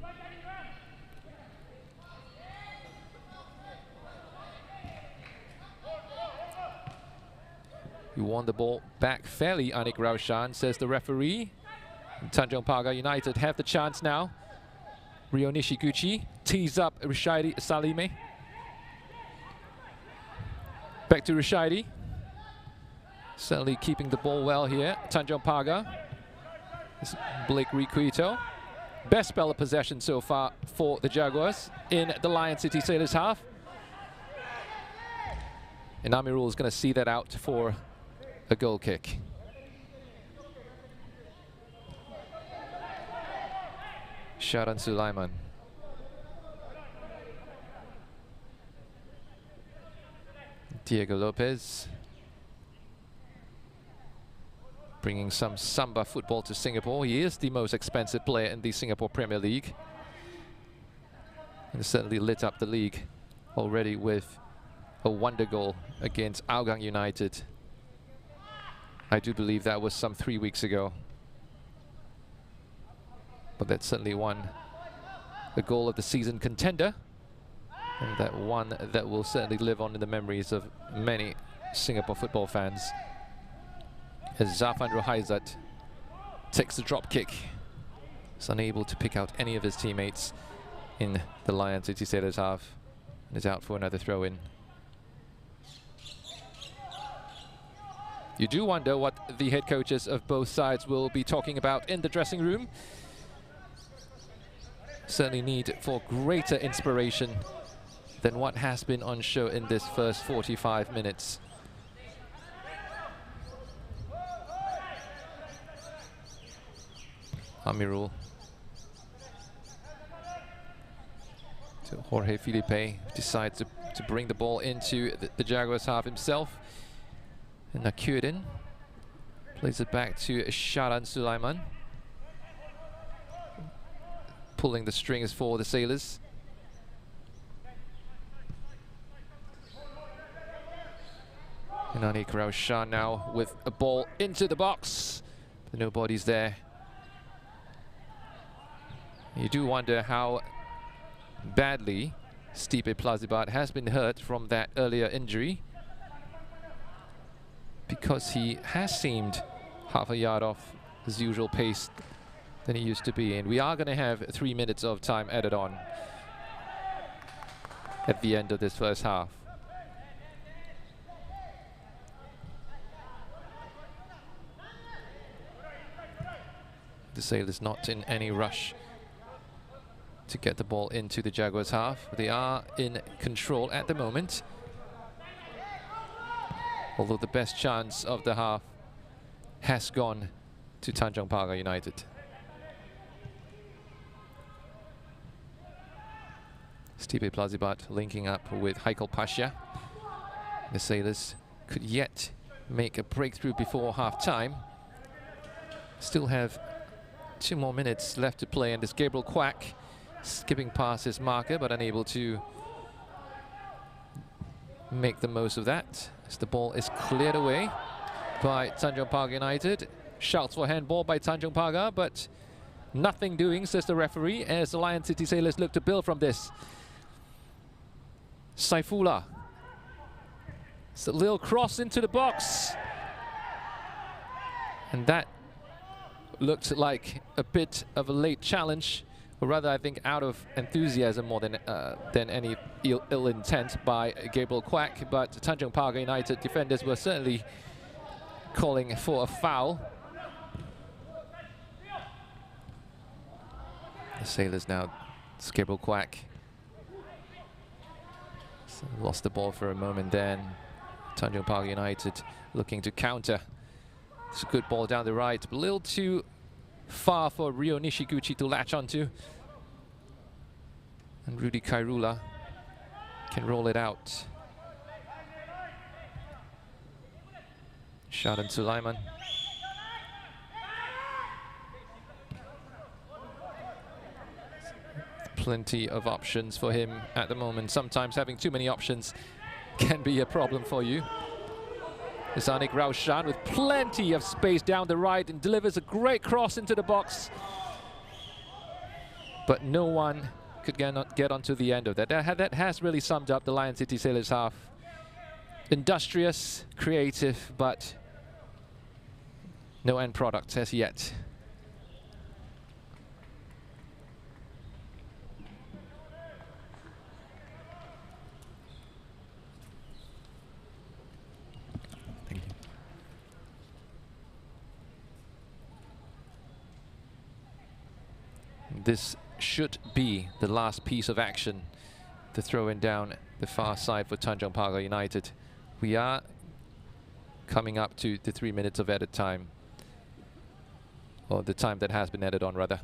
You won the ball back fairly, Anik Raushan, says the referee. Tanjong Pagar United have the chance now. Ryo Nishiguchi tees up Rishaidi Salime. Back to Rishaidi. Certainly keeping the ball well here. Tanjong Pagar. This is Blake Riquito. Best spell of possession so far for the Jaguars in the Lion City Sailors half. And Amirul is going to see that out for a goal kick. Sharan Sulaiman. Diego Lopez. Bringing some Samba football to Singapore. He is the most expensive player in the Singapore Premier League. And certainly lit up the league already with a wonder goal against Hougang United. I do believe that was some 3 weeks ago. But that's certainly the goal of the season contender. And that one that will certainly live on in the memories of many Singapore football fans. As Zafan Rohaizat takes the drop kick. He's unable to pick out any of his teammates in the Lion City Sailors half. And is out for another throw-in. You do wonder what the head coaches of both sides will be talking about in the dressing room. Certainly need for greater inspiration than what has been on show in this first 45 minutes. Amirul to Jorge Filipe, decides to bring the ball into the Jaguars half himself. And Nakurin plays it back to Sharan Sulaiman. Pulling the strings for the Sailors. And Anik Raushan now with a ball into the box. But nobody's there. You do wonder how badly Stipe Plazibat has been hurt from that earlier injury, because he has seemed half a yard off his usual pace than he used to be. And we are going to have 3 minutes of time added on at the end of this first half. The Sailors not in any rush to get the ball into the Jaguars half. They are in control at the moment, although the best chance of the half has gone to Tanjong Pagar United. Stipe Plazibat linking up with Haikal Pasha. The Sailors could yet make a breakthrough before half-time. Still have 2 more minutes left to play, and this Gabriel Quack skipping past his marker but unable to make the most of that as the ball is cleared away by Tanjong Pagar United. Shouts for handball by Tanjong Pagar, but nothing doing, says the referee, as the Lion City Sailors look to build from this. Saifullah. It's a little cross into the box. And that looked like a bit of a late challenge, or rather I think out of enthusiasm more than any ill intent by Gabriel Quack. But Tanjong Pagar United defenders were certainly calling for a foul. The Sailors now, it's Gabriel Quack. So lost the ball for a moment then. Tanjong Pagar United looking to counter. It's a good ball down the right, but a little too far for Ryo Nishiguchi to latch onto. And Rudy Kairula can roll it out. Shadan Sulaiman. Plenty of options for him at the moment. Sometimes having too many options can be a problem for you. Zanik Raushan with plenty of space down the right and delivers a great cross into the box. But no one could get onto the end of that. That has really summed up the Lion City Sailors half. Industrious, creative, but no end product as yet. This should be the last piece of action to throw in down the far side for Tanjong Pagar United. We are coming up to the 3 minutes of added time, or the time that has been added on rather.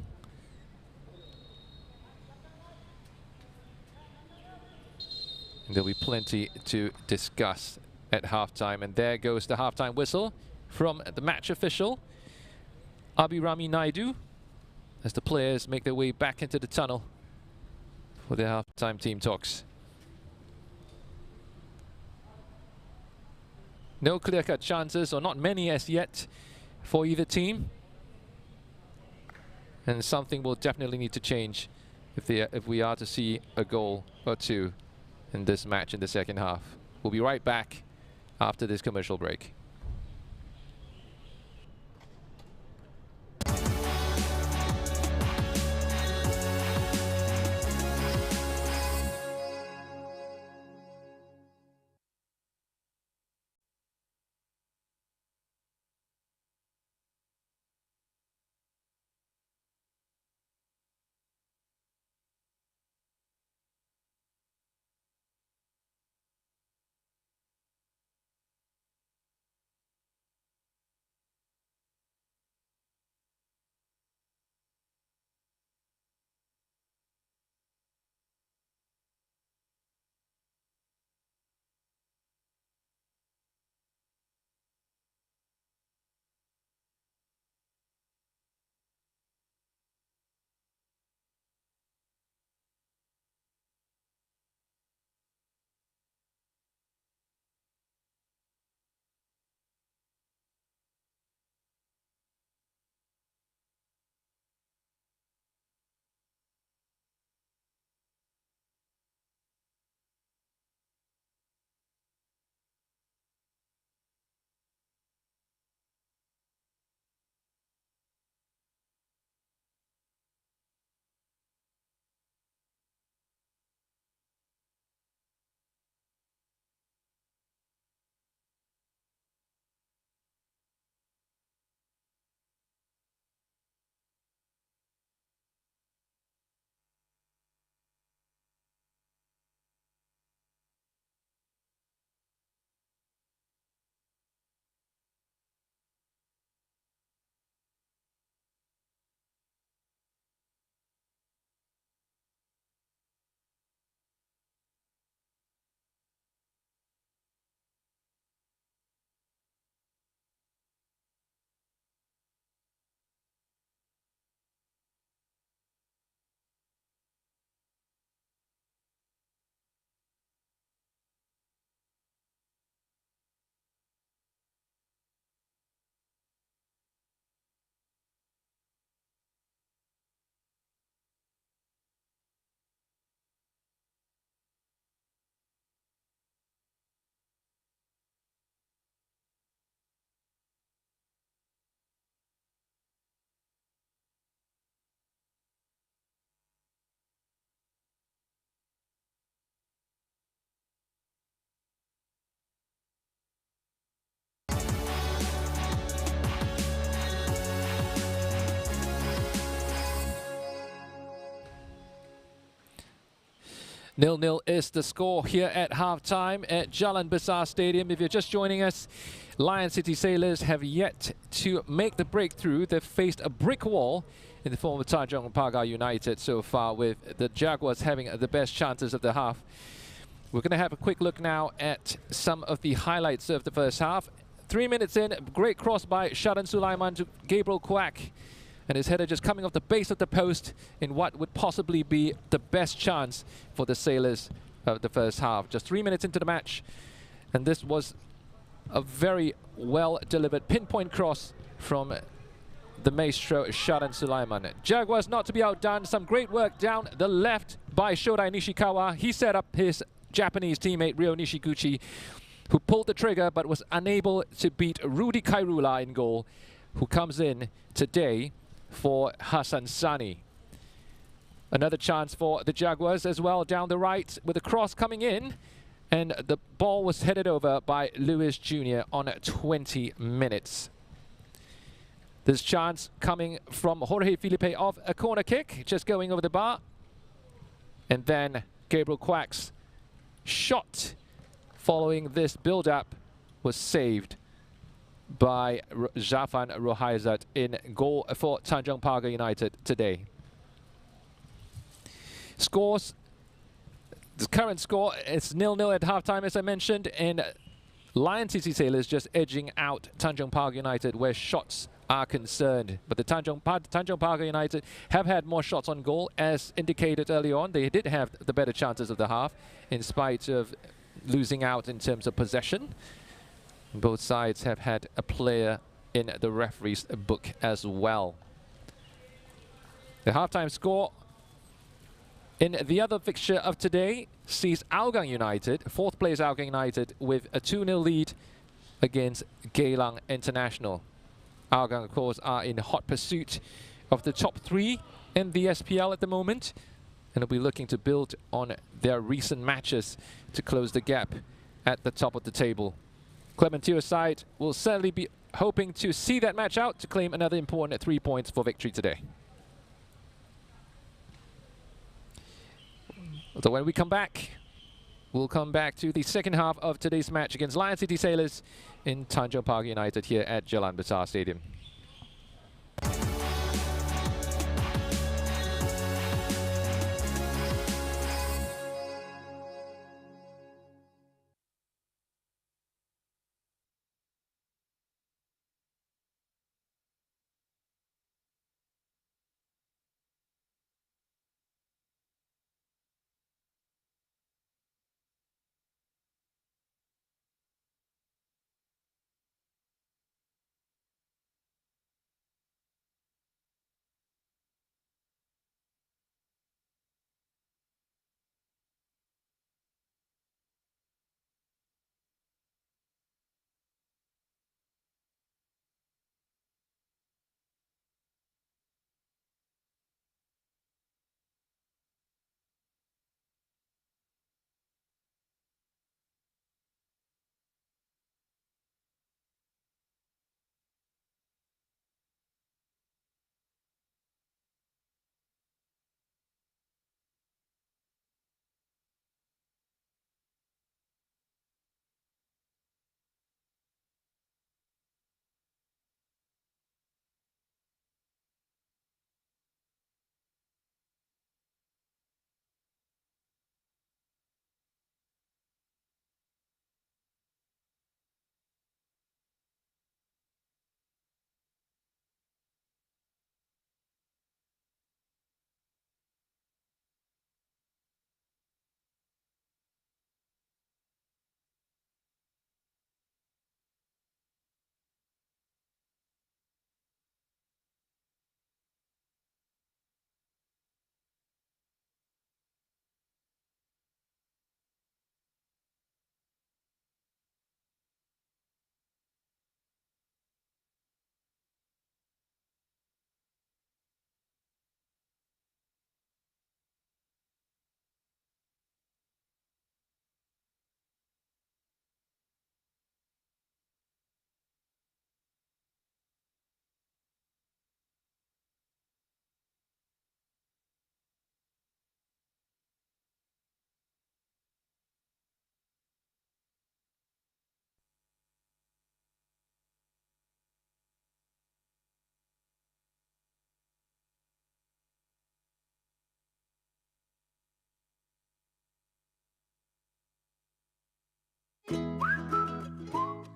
And there'll be plenty to discuss at halftime, and there goes the halftime whistle from the match official, Abhirami Naidu, as the players make their way back into the tunnel for their halftime team talks. No clear-cut chances, or not many as yet, for either team. And something will definitely need to change if we are to see a goal or two in this match in the second half. We'll be right back after this commercial break. 0-0 is the score here at halftime at Jalan Besar Stadium. If you're just joining us, Lion City Sailors have yet to make the breakthrough. They've faced a brick wall in the form of Tanjong Pagar United so far, with the Jaguars having the best chances of the half. We're going to have a quick look now at some of the highlights of the first half. 3 minutes in, great cross by Sharan Sulaiman to Gabriel Quack. And his header just coming off the base of the post in what would possibly be the best chance for the Sailors of the first half. Just 3 minutes into the match, and this was a very well-delivered pinpoint cross from the maestro Sharan Sulaiman. Jaguars not to be outdone. Some great work down the left by Shodai Nishikawa. He set up his Japanese teammate Ryo Nishiguchi, who pulled the trigger but was unable to beat Rudy Kairula in goal, who comes in today for Hassan Sani. Another chance for the Jaguars as well down the right with a cross coming in, and the ball was headed over by Lewis Jr. on 20 minutes. This chance coming from Jorge Filipe off a corner kick, just going over the bar. And then Gabriel Quack's shot following this build-up was saved by Zafan Rohaizat in goal for Tanjong Pagar United today. Scores, the current score is 0-0 at halftime, as I mentioned, and Lion City Sailors just edging out Tanjong Pagar United where shots are concerned. But the Tanjong Pagar United have had more shots on goal, as indicated early on. They did have the better chances of the half, in spite of losing out in terms of possession. Both sides have had a player in the referee's book as well. The halftime score in the other fixture of today sees Hougang United, fourth place Hougang United, with a 2-0 lead against Geylang International. Hougang, of course, are in hot pursuit of the top 3 in the SPL at the moment, and will be looking to build on their recent matches to close the gap at the top of the table. Clement Teo's side will certainly be hoping to see that match out to claim another important 3 points for victory today. So when we come back, we'll come back to the second half of today's match against Lion City Sailors in Tanjong Pagar United here at Jalan Besar Stadium.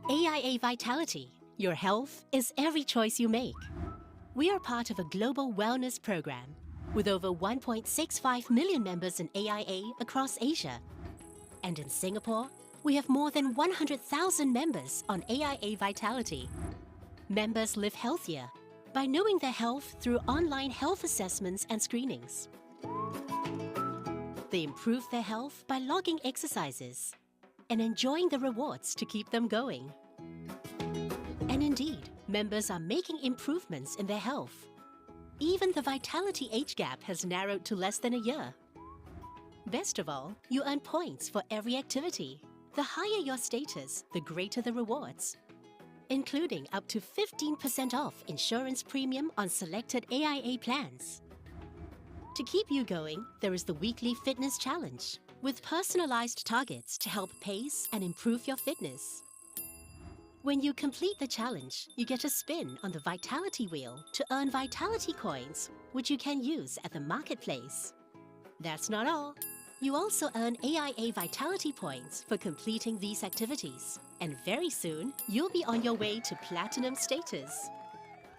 AIA Vitality. Your health is every choice you make. We are part of a global wellness program with over 1.65 million members in AIA across Asia. And in Singapore, we have more than 100,000 members on AIA Vitality. Members live healthier by knowing their health through online health assessments and screenings. They improve their health by logging exercises and enjoying the rewards to keep them going. And indeed, members are making improvements in their health. Even the vitality age gap has narrowed to less than a year. Best of all, you earn points for every activity. The higher your status, the greater the rewards, including up to 15% off insurance premium on selected AIA plans. To keep you going, there is the weekly fitness challenge with personalized targets to help pace and improve your fitness. When you complete the challenge, you get a spin on the Vitality Wheel to earn Vitality Coins, which you can use at the marketplace. That's not all. You also earn AIA Vitality Points for completing these activities. And very soon, you'll be on your way to Platinum status.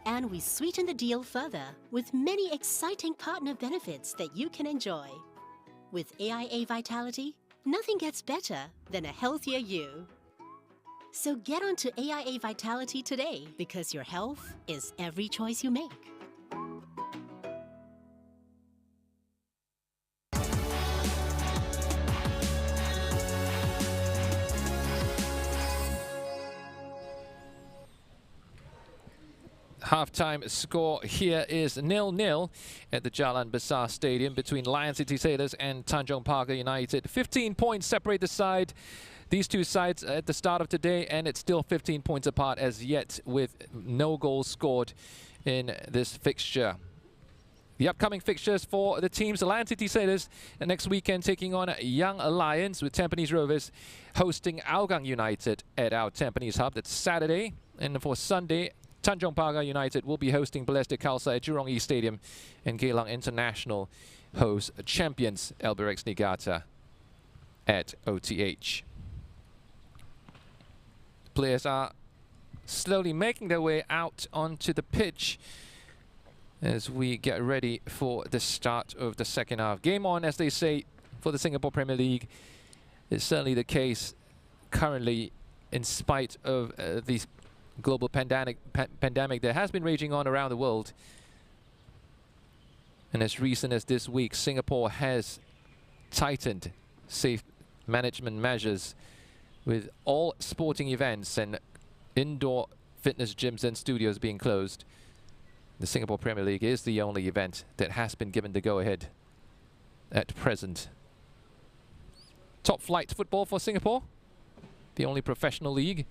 And we sweeten the deal further with many exciting partner benefits that you can enjoy. With AIA Vitality, nothing gets better than a healthier you. So get onto AIA Vitality today because your health is every choice you make. Half-time score here is 0-0 at the Jalan Besar Stadium between Lion City Sailors and Tanjong Pagar United. 15 points separate the side. These two sides at the start of today, and it's still 15 points apart as yet with no goals scored in this fixture. The upcoming fixtures for the teams, Lion City Sailors next weekend taking on Young Lions with Tampines Rovers hosting Hougang United at our Tampines Hub. That's Saturday. And for Sunday, Tanjong Pagar United will be hosting Balestier Khalsa at Jurong East Stadium, and Geylang International hosts champions Albirex Niigata at OTH. Players are slowly making their way out onto the pitch as we get ready for the start of the second half. Game on, as they say, for the Singapore Premier League. It's certainly the case currently, in spite of these global pandemic that has been raging on around the world. And as recent as this week, Singapore has tightened safe management measures with all sporting events and indoor fitness gyms and studios being closed. The Singapore Premier League is the only event that has been given the go-ahead at present. Top flight football for Singapore, the only professional league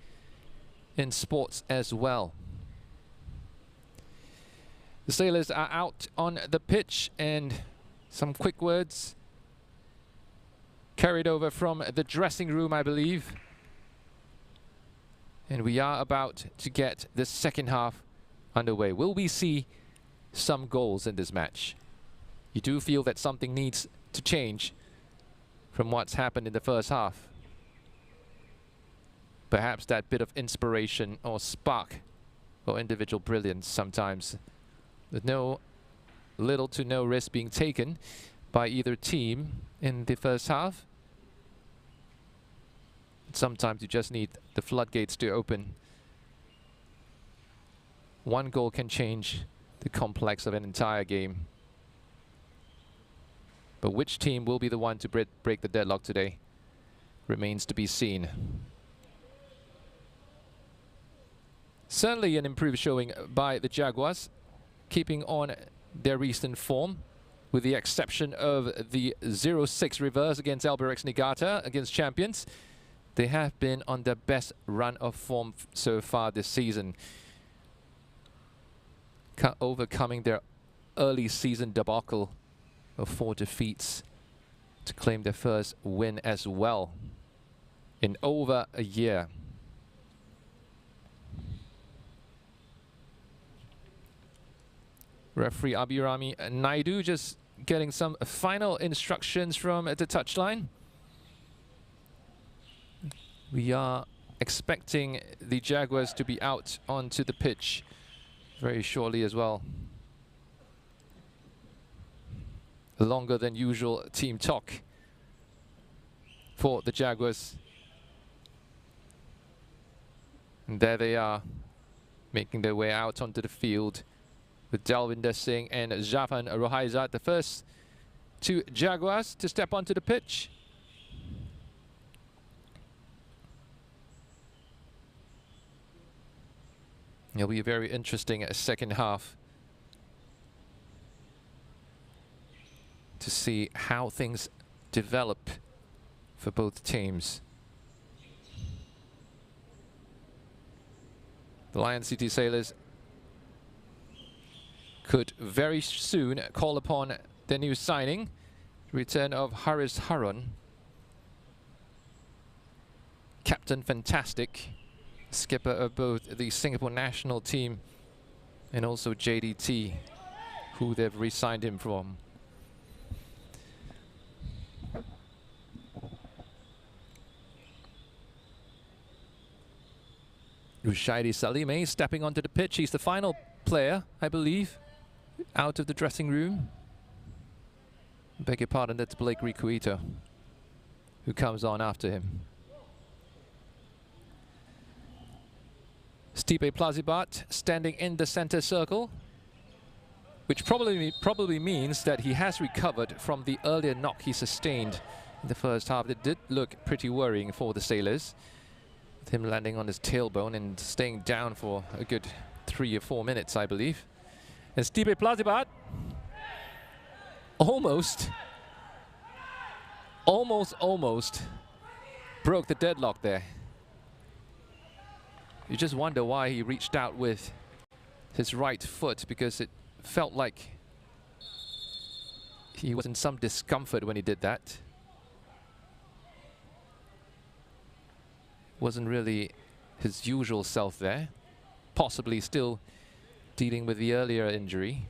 in sports as well. The Sailors are out on the pitch, and some quick words carried over from the dressing room, I believe. And we are about to get the second half underway. Will we see some goals in this match? You do feel that something needs to change from what's happened in the first half. Perhaps that bit of inspiration or spark or individual brilliance sometimes, with little to no risk being taken by either team in the first half. Sometimes you just need the floodgates to open. One goal can change the complex of an entire game. But which team will be the one to break the deadlock today remains to be seen. Certainly an improved showing by the Jaguars, keeping on their recent form, with the exception of the 0-6 reverse against Albirex Niigata against champions. They have been on their best run of form so far this season, overcoming their early season debacle of 4 defeats to claim their first win as well in over a year. Referee Abhirami Naidu just getting some final instructions from the touchline. We are expecting the Jaguars to be out onto the pitch very shortly as well. Longer than usual team talk for the Jaguars. And there they are, making their way out onto the field with Dalwinder Singh and Javan Rohaizat, the first two Jaguars to step onto the pitch. It'll be a very interesting second half to see how things develop for both teams. The Lion City Sailors could very soon call upon their new signing, return of Haris Harun, Captain Fantastic, skipper of both the Singapore national team and also JDT, who they've re-signed him from. Rushaidi Salime stepping onto the pitch. He's the final player, I believe, out of the dressing room. Beg your pardon, that's Blake Rikuito, who comes on after him. Stipe Plazibat standing in the center circle, which probably means that he has recovered from the earlier knock he sustained in the first half. It did look pretty worrying for the Sailors, with him landing on his tailbone and staying down for a good 3 or 4 minutes, I believe. And Stipe Plazibat almost broke the deadlock there. You just wonder why he reached out with his right foot, because it felt like he was in some discomfort when he did that. Wasn't really his usual self there. Possibly still dealing with the earlier injury.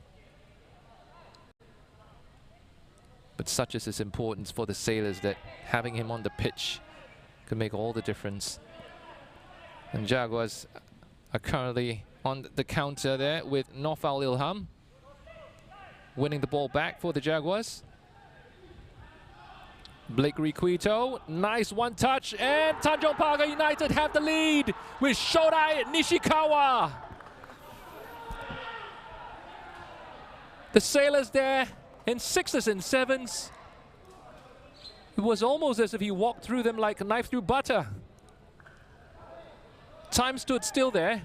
But such is his importance for the Sailors that having him on the pitch could make all the difference. And Jaguars are currently on the counter there with Naufal Ilham winning the ball back for the Jaguars. Blake Rikuito, nice one touch, and Tanjong Pagar United have the lead with Shodai Nishikawa. The Sailors there in 6s and 7s. It was almost as if he walked through them like a knife through butter. Time stood still there.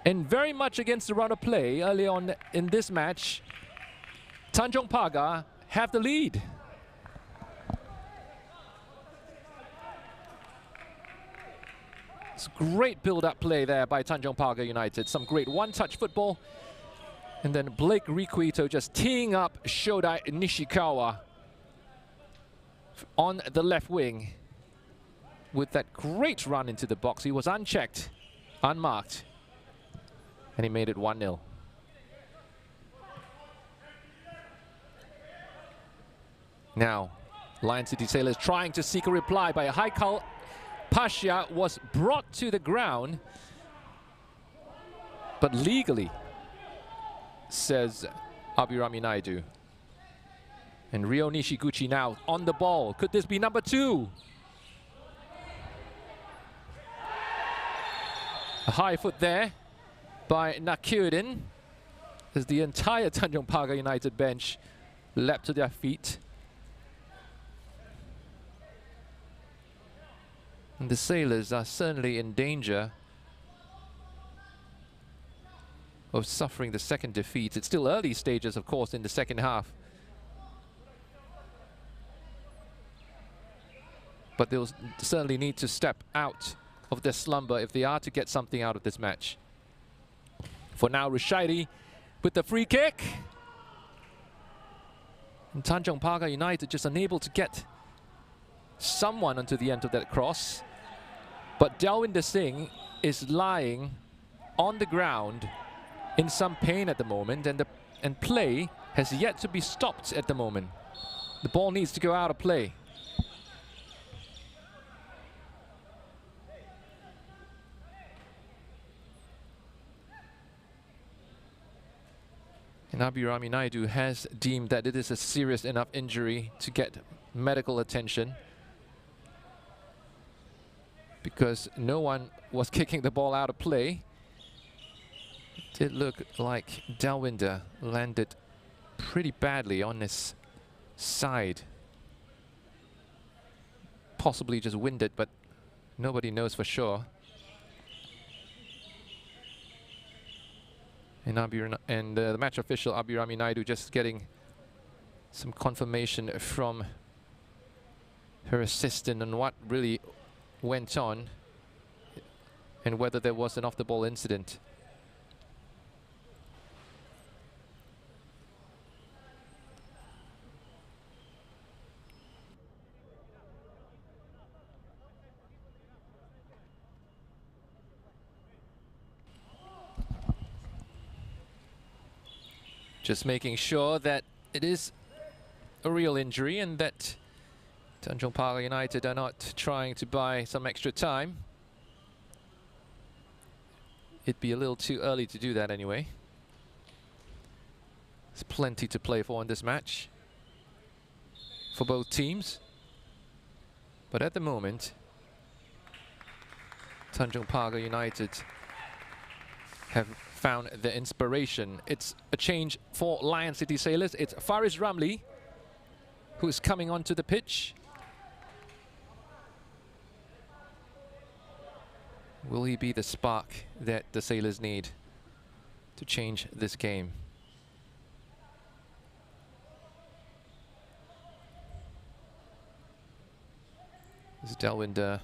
And very much against the run of play early on in this match, Tanjong Pagar have the lead. It's great build-up play there by Tanjong Pagar United. Some great one-touch football. And then Blake Rikuito just teeing up Shodai Nishikawa on the left wing with that great run into the box. He was unchecked, unmarked, and he made it 1-0. Now, Lion City Sailors trying to seek a reply by Haikal Pasha, was brought to the ground, but legally, says Abhirami Naidu. And Ryo Nishiguchi now on the ball. Could this be number 2? A high foot there by Nakyudin as the entire Tanjong Pagar United bench leapt to their feet. And the Sailors are certainly in danger of suffering the second defeat. It's still early stages, of course, in the second half. But they'll certainly need to step out of their slumber if they are to get something out of this match. For now, Rushaidi with the free kick. And Tanjong Pagar United just unable to get someone onto the end of that cross. But Dalwinder Singh is lying on the ground in some pain at the moment, and play has yet to be stopped at the moment. The ball needs to go out of play. And Abhirami Naidu has deemed that it is a serious enough injury to get medical attention, because no one was kicking the ball out of play. It did look like Dalwinder landed pretty badly on his side. Possibly just winded, but nobody knows for sure. And the match official, Abhirami Naidu, just getting some confirmation from her assistant on what really went on and whether there was an off-the-ball incident. Just making sure that it is a real injury and that Tanjong Pagar United are not trying to buy some extra time. It'd be a little too early to do that anyway. There's plenty to play for in this match for both teams. But at the moment, Tanjong Pagar United have found the inspiration. It's a change for Lion City Sailors. It's Faris Ramli who's coming onto the pitch. Will he be the spark that the Sailors need to change this game? As Dalwinder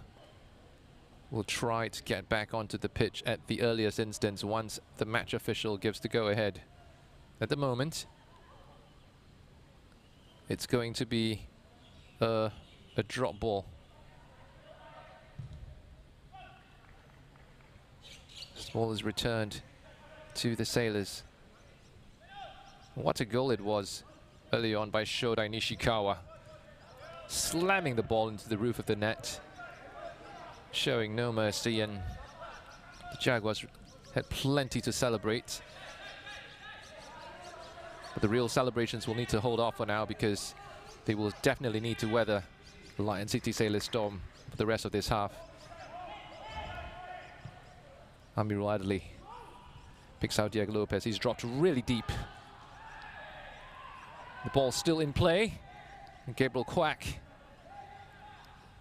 will try to get back onto the pitch at the earliest instance once the match official gives the go-ahead. At the moment, it's going to be a drop ball. This ball is returned to the Sailors. What a goal it was early on by Shodai Nishikawa, slamming the ball into the roof of the net, showing no mercy, and the Jaguars had plenty to celebrate. But the real celebrations will need to hold off for now, because they will definitely need to weather the Lion City Sailors storm for the rest of this half. Amirul Adli picks out Diego Lopez. He's dropped really deep. The ball still in play. And Gabriel Quack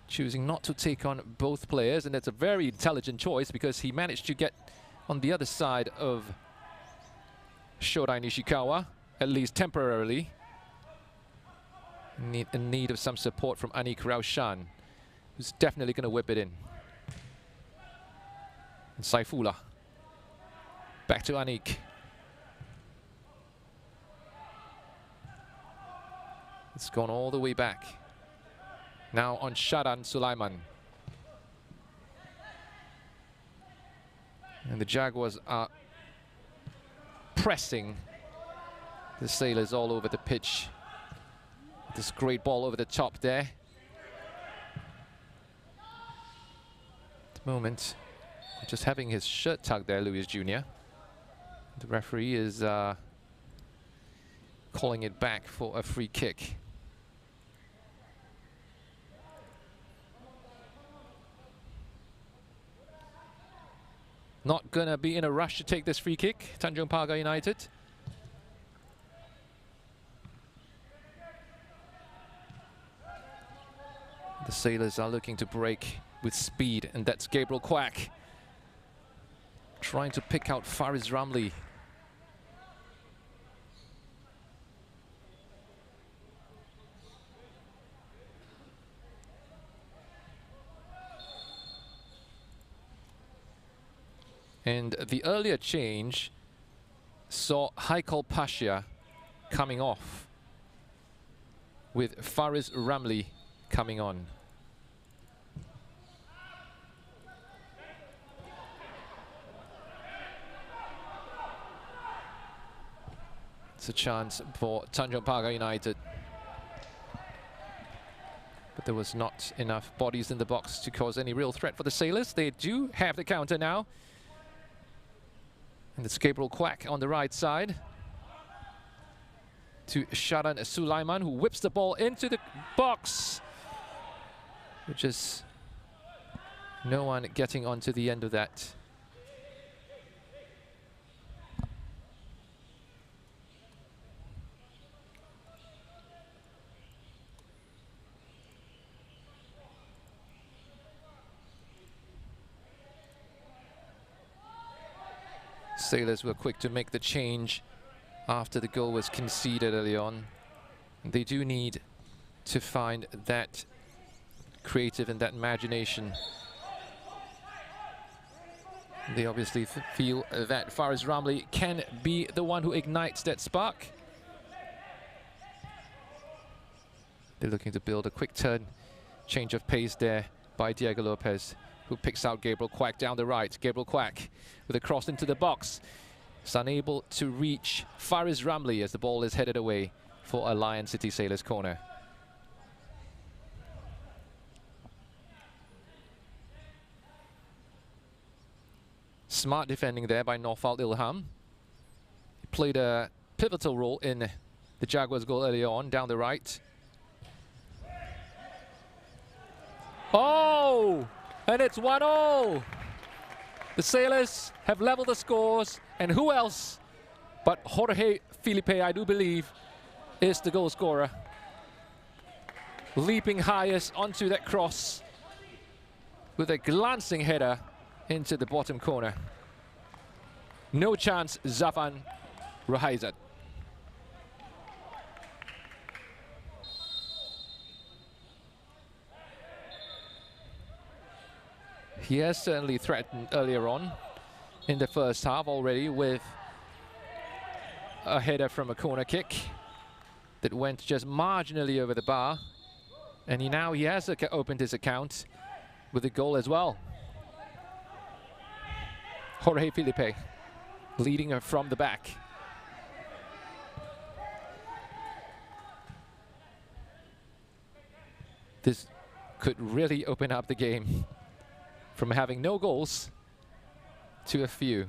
choosing not to take on both players, and that's a very intelligent choice, because he managed to get on the other side of Shodai Nishikawa, at least temporarily. In need of some support from Anik Raushan, who's definitely going to whip it in. And Saifullah. Back to Anik. It's gone all the way back. Now on Shadan Sulaiman. And the Jaguars are pressing the Sailors all over the pitch. This great ball over the top there. At the moment, just having his shirt tugged there, Luis Jr. The referee is calling it back for a free kick. Not gonna be in a rush to take this free kick, Tanjong Pagar United. The Sailors are looking to break with speed, and that's Gabriel Quack trying to pick out Faris Ramli. And the earlier change saw Haikal Pasha coming off, with Faris Ramli coming on. It's a chance for Tanjong Pagar United. But there was not enough bodies in the box to cause any real threat for the Sailors. They do have the counter now. And it's Gabriel Quack on the right side. to Sharan Sulaiman, who whips the ball into the box. Which is no one getting onto the end of that. Sailors were quick to make the change after the goal was conceded early on. They do need to find that creative and that imagination. They obviously feel that Faris Ramli can be the one who ignites that spark. They're looking to build a quick turn, change of pace there by Diego Lopez, who picks out Gabriel Quack down the right. Gabriel Quack with a cross into the box. Is unable to reach Faris Ramli as the ball is headed away for a Lion City Sailors corner. Smart defending there by Naufal Ilham. He played a pivotal role in the Jaguars' goal earlier on, down the right. Oh! And it's 1-0! The Sailors have leveled the scores, and who else but Jorge Felipe, I do believe, is the goal scorer. Leaping highest onto that cross with a glancing header into the bottom corner. No chance, Zafan Rohaizat. He has certainly threatened earlier on in the first half already with a header from a corner kick that went just marginally over the bar. And he has opened his account with a goal as well. Jorge Felipe leading her from the back. This could really open up the game from having no goals to a few.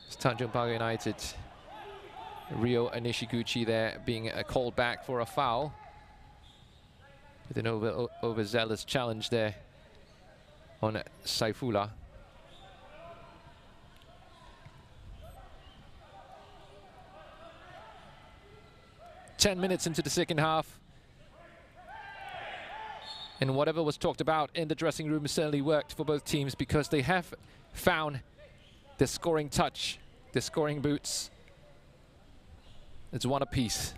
It's Tanjong Pagar United. Rio Nishiguchi there being called back for a foul. With an overzealous challenge there on Saifullah. Ten minutes into the second half. And whatever was talked about in the dressing room certainly worked for both teams, because they have found the scoring touch, the scoring boots. It's one apiece.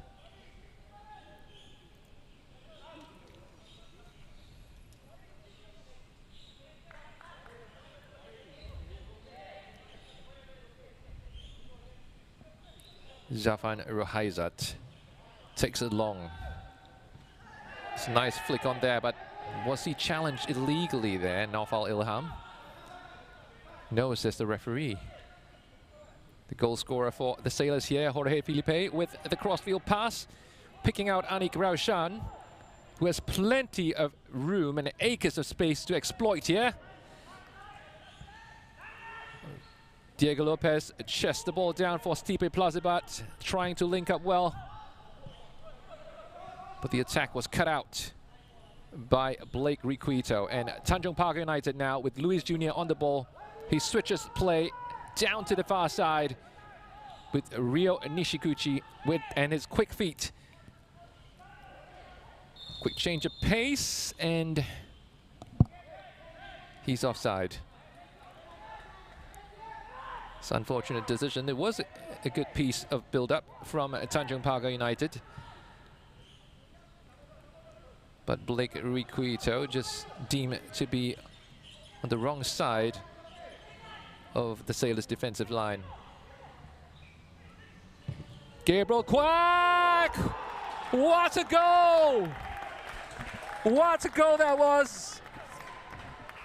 Zafan Rohaizat takes it long. It's a nice flick on there, but was he challenged illegally there, Naufal Ilham? No, says the referee. The goal scorer for the Sailors here, Jorge Felipe, with the crossfield pass, picking out Anik Raushan, who has plenty of room and acres of space to exploit here. Diego Lopez chests the ball down for Stipe Plazibat, trying to link up well. But the attack was cut out by Blake Requito. And Tanjong Pagar United now with Luis Jr. on the ball. He switches play down to the far side with Rio Nishiguchi and his quick feet. Quick change of pace, and he's offside. It's an unfortunate decision. It was a good piece of build-up from Tanjong Pagar United. But Blake Requito just deemed it to be on the wrong side of the Sailors' defensive line. Gabriel Quack! What a goal! What a goal that was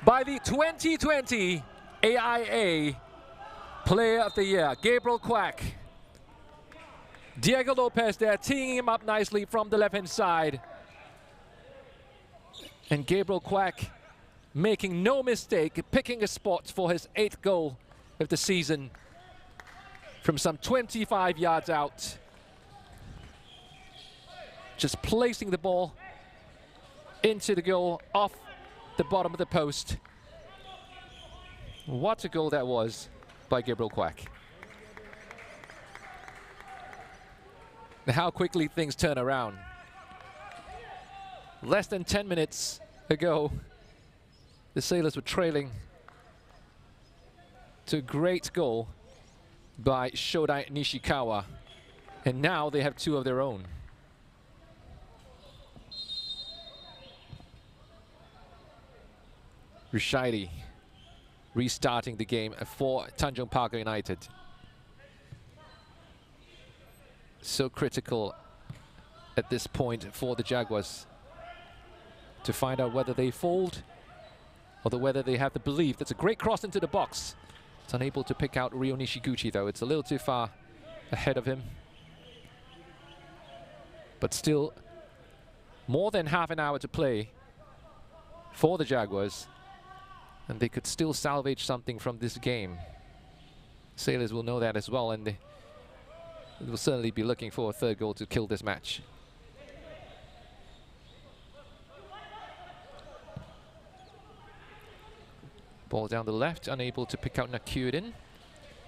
by the 2020 AIA Player of the Year, Gabriel Quack. Diego Lopez there teeing him up nicely from the left-hand side. And Gabriel Quack making no mistake, picking a spot for his 8th goal of the season from some 25 yards out. just placing the ball into the goal off the bottom of the post. What a goal that was by Gabriel Quack. How quickly things turn around. Less than 10 minutes ago, the Sailors were trailing to a great goal by Shodai Nishikawa, and now they have two of their own. Rushaidi restarting the game for Tanjong Pagar United. So critical at this point for the Jaguars to find out whether they fold or whether they have the belief. That's a great cross into the box. It's unable to pick out Ryo Nishiguchi though. It's a little too far ahead of him. But still, more than half an hour to play for the Jaguars, and they could still salvage something from this game. Sailors will know that as well, and they will certainly be looking for a third goal to kill this match. Ball down the left, unable to pick out Nakyudin.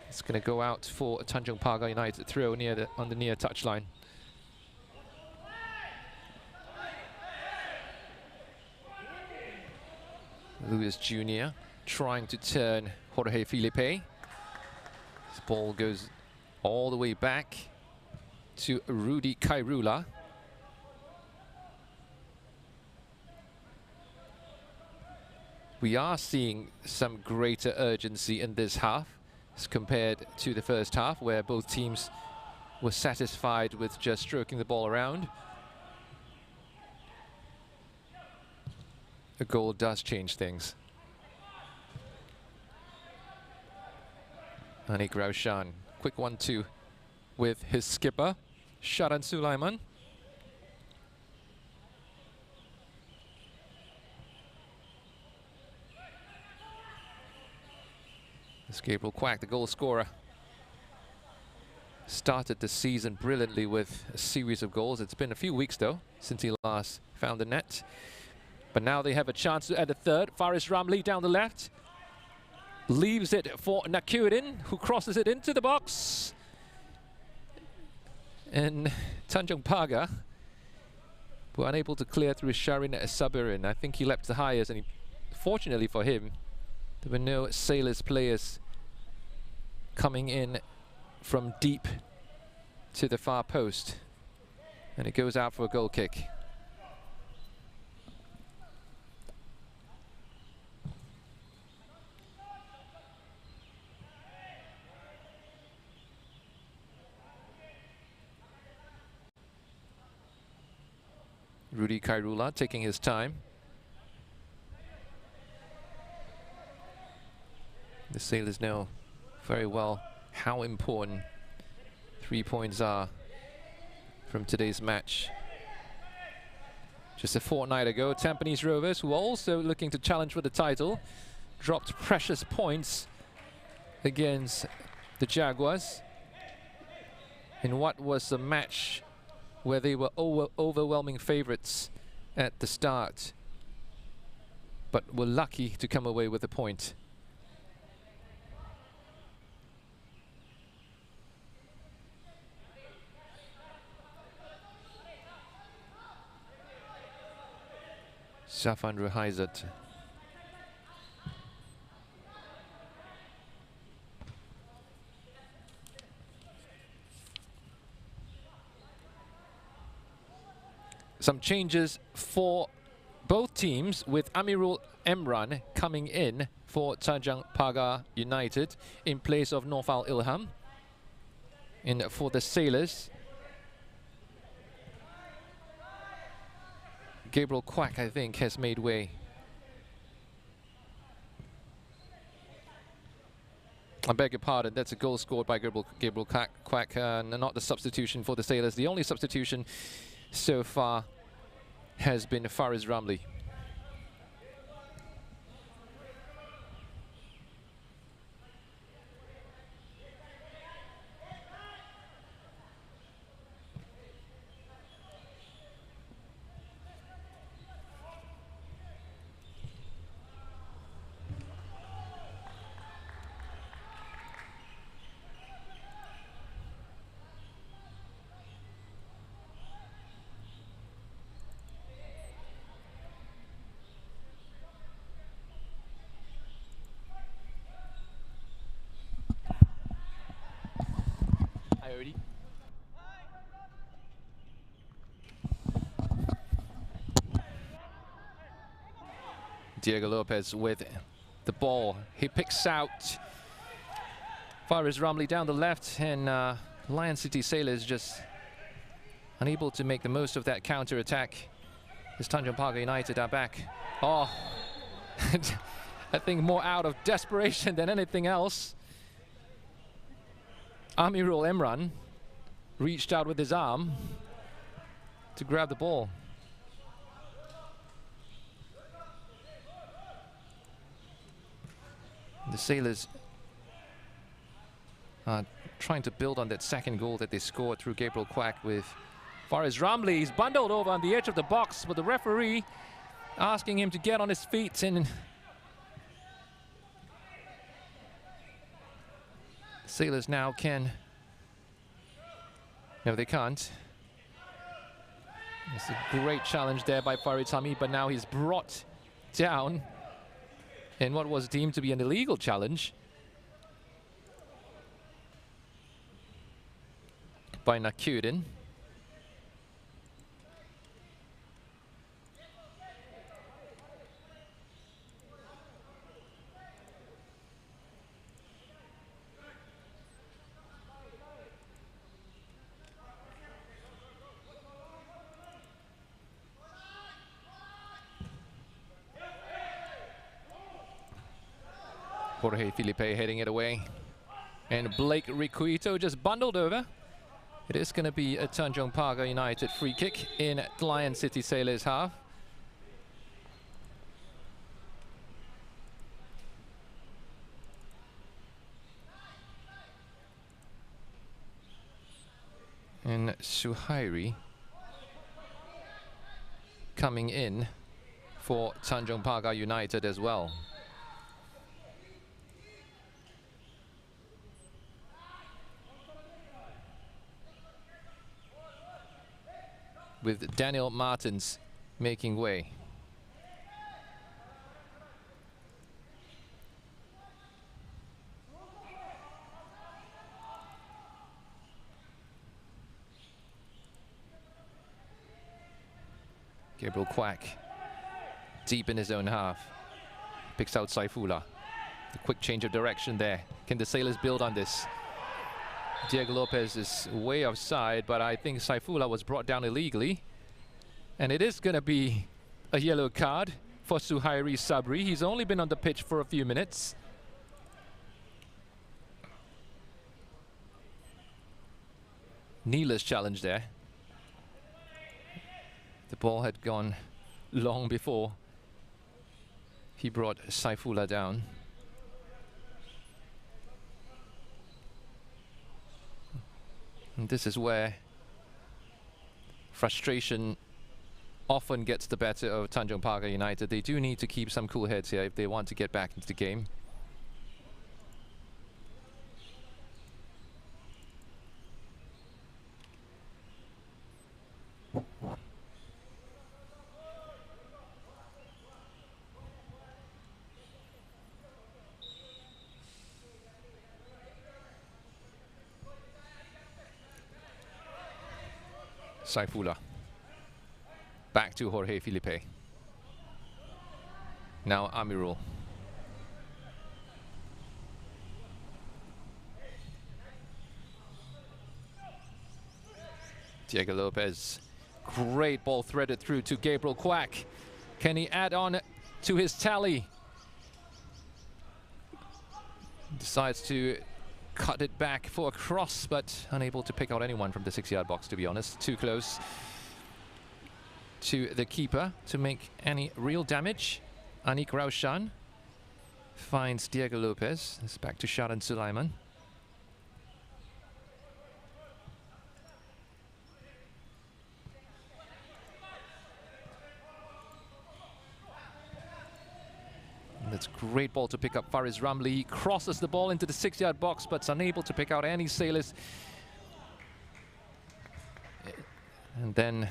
It's going to go out for a Tanjong Pagar United throw on the near touchline. Luis Jr. trying to turn Jorge Felipe. This ball goes all the way back to Rudy Kairula. We are seeing some greater urgency in this half as compared to the first half, where both teams were satisfied with just stroking the ball around. A goal does change things. Anik Raushan, quick 1-2 with his skipper, Sharan Sulaiman. This Gabriel Quack, the goal scorer, started the season brilliantly with a series of goals. It's been a few weeks though since he last found the net. But now they have a chance to add a third. Faris Ramli down the left. Leaves it for Nakyudin, who crosses it into the box. And Tanjong Pagar were unable to clear through Sharin Sabirin. I think he leapt the highest, and fortunately for him, there were no Sailors players coming in from deep to the far post. And it goes out for a goal kick. Rudy Kairula taking his time. The Sailors know very well how important 3 points are from today's match. Just a fortnight ago, Tampines Rovers, who are also looking to challenge for the title, dropped precious points against the Jaguars in what was a match where they were overwhelming favorites at the start, but were lucky to come away with a point. Safan Ruhaizat. Some changes for both teams, with Amirul Emran coming in for Tanjong Pagar United in place of Naufal Ilham. And for the Sailors, Gabriel Quack, I think, has made way. I beg your pardon, that's a goal scored by Gabriel Quack, not the substitution for the Sailors. The only substitution so far has been Faris Ramli. I already. Diego Lopez with the ball. He picks out Faris Ramli down the left, and Lion City Sailors just unable to make the most of that counter attack. As Tanjong Pagar United are back. Oh, I think more out of desperation than anything else. Amirul Imran reached out with his arm to grab the ball. The Sailors are trying to build on that second goal that they scored through Gabriel Quack with Faris Ramli. He's bundled over on the edge of the box, but the referee asking him to get on his feet, and Sailors now can... No, they can't. It's a great challenge there by Farid Hamid, but now he's brought down in what was deemed to be an illegal challenge by Nakudin. Jorge Filipe heading it away. And Blake Ricuito just bundled over. It is going to be a Tanjong Pagar United free kick in Lion City Sailors half. And Suhairi coming in for Tanjong Pagar United as well. With Daniel Martins making way. Gabriel Quack deep in his own half. Picks out Saifullah. The quick change of direction there. Can the Sailors build on this? Diego Lopez is way offside, but I think Saifullah was brought down illegally. And it is going to be a yellow card for Suhairi Sabri. He's only been on the pitch for a few minutes. Neela's challenge there. The ball had gone long before he brought Saifullah down. And this is where frustration often gets the better of Tanjong Pagar United. They do need to keep some cool heads here if they want to get back into the game. Saifullah. Back to Jorge Filipe. Now Amirul. Diego Lopez. Great ball threaded through to Gabriel Quack. Can he add on to his tally? Decides to cut it back for a cross, but unable to pick out anyone from the 6-yard box, to be honest. Too close to the keeper to make any real damage. Anik Raushan finds Diego Lopez. It's back to Sharan Sulaiman. That's a great ball to pick up Faris Ramli. He crosses the ball into the 6-yard box, but is unable to pick out any Sailors. And then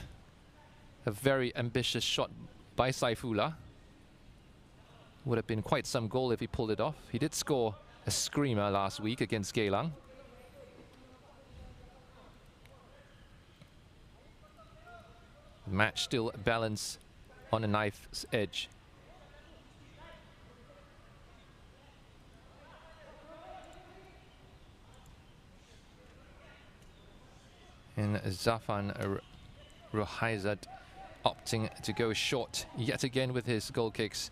a very ambitious shot by Saifullah. Would have been quite some goal if he pulled it off. He did score a screamer last week against Geylang. Match still balanced on a knife's edge. And Zafan Rohaizad opting to go short yet again with his goal kicks.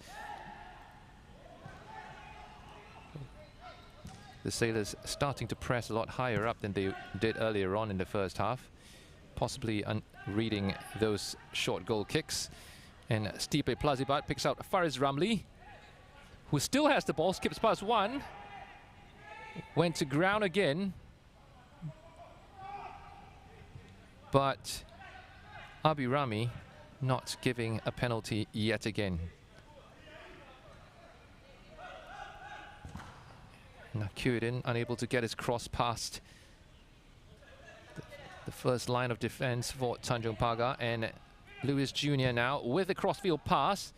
The Sailors starting to press a lot higher up than they did earlier on in the first half, possibly reading those short goal kicks. And Stipe Plazibat picks out Faris Ramli, who still has the ball, skips past one, went to ground again, but Abirami not giving a penalty yet again. Nakurin unable to get his cross past the first line of defense for Tanjong Pagar, and Lewis Jr. now with the crossfield pass.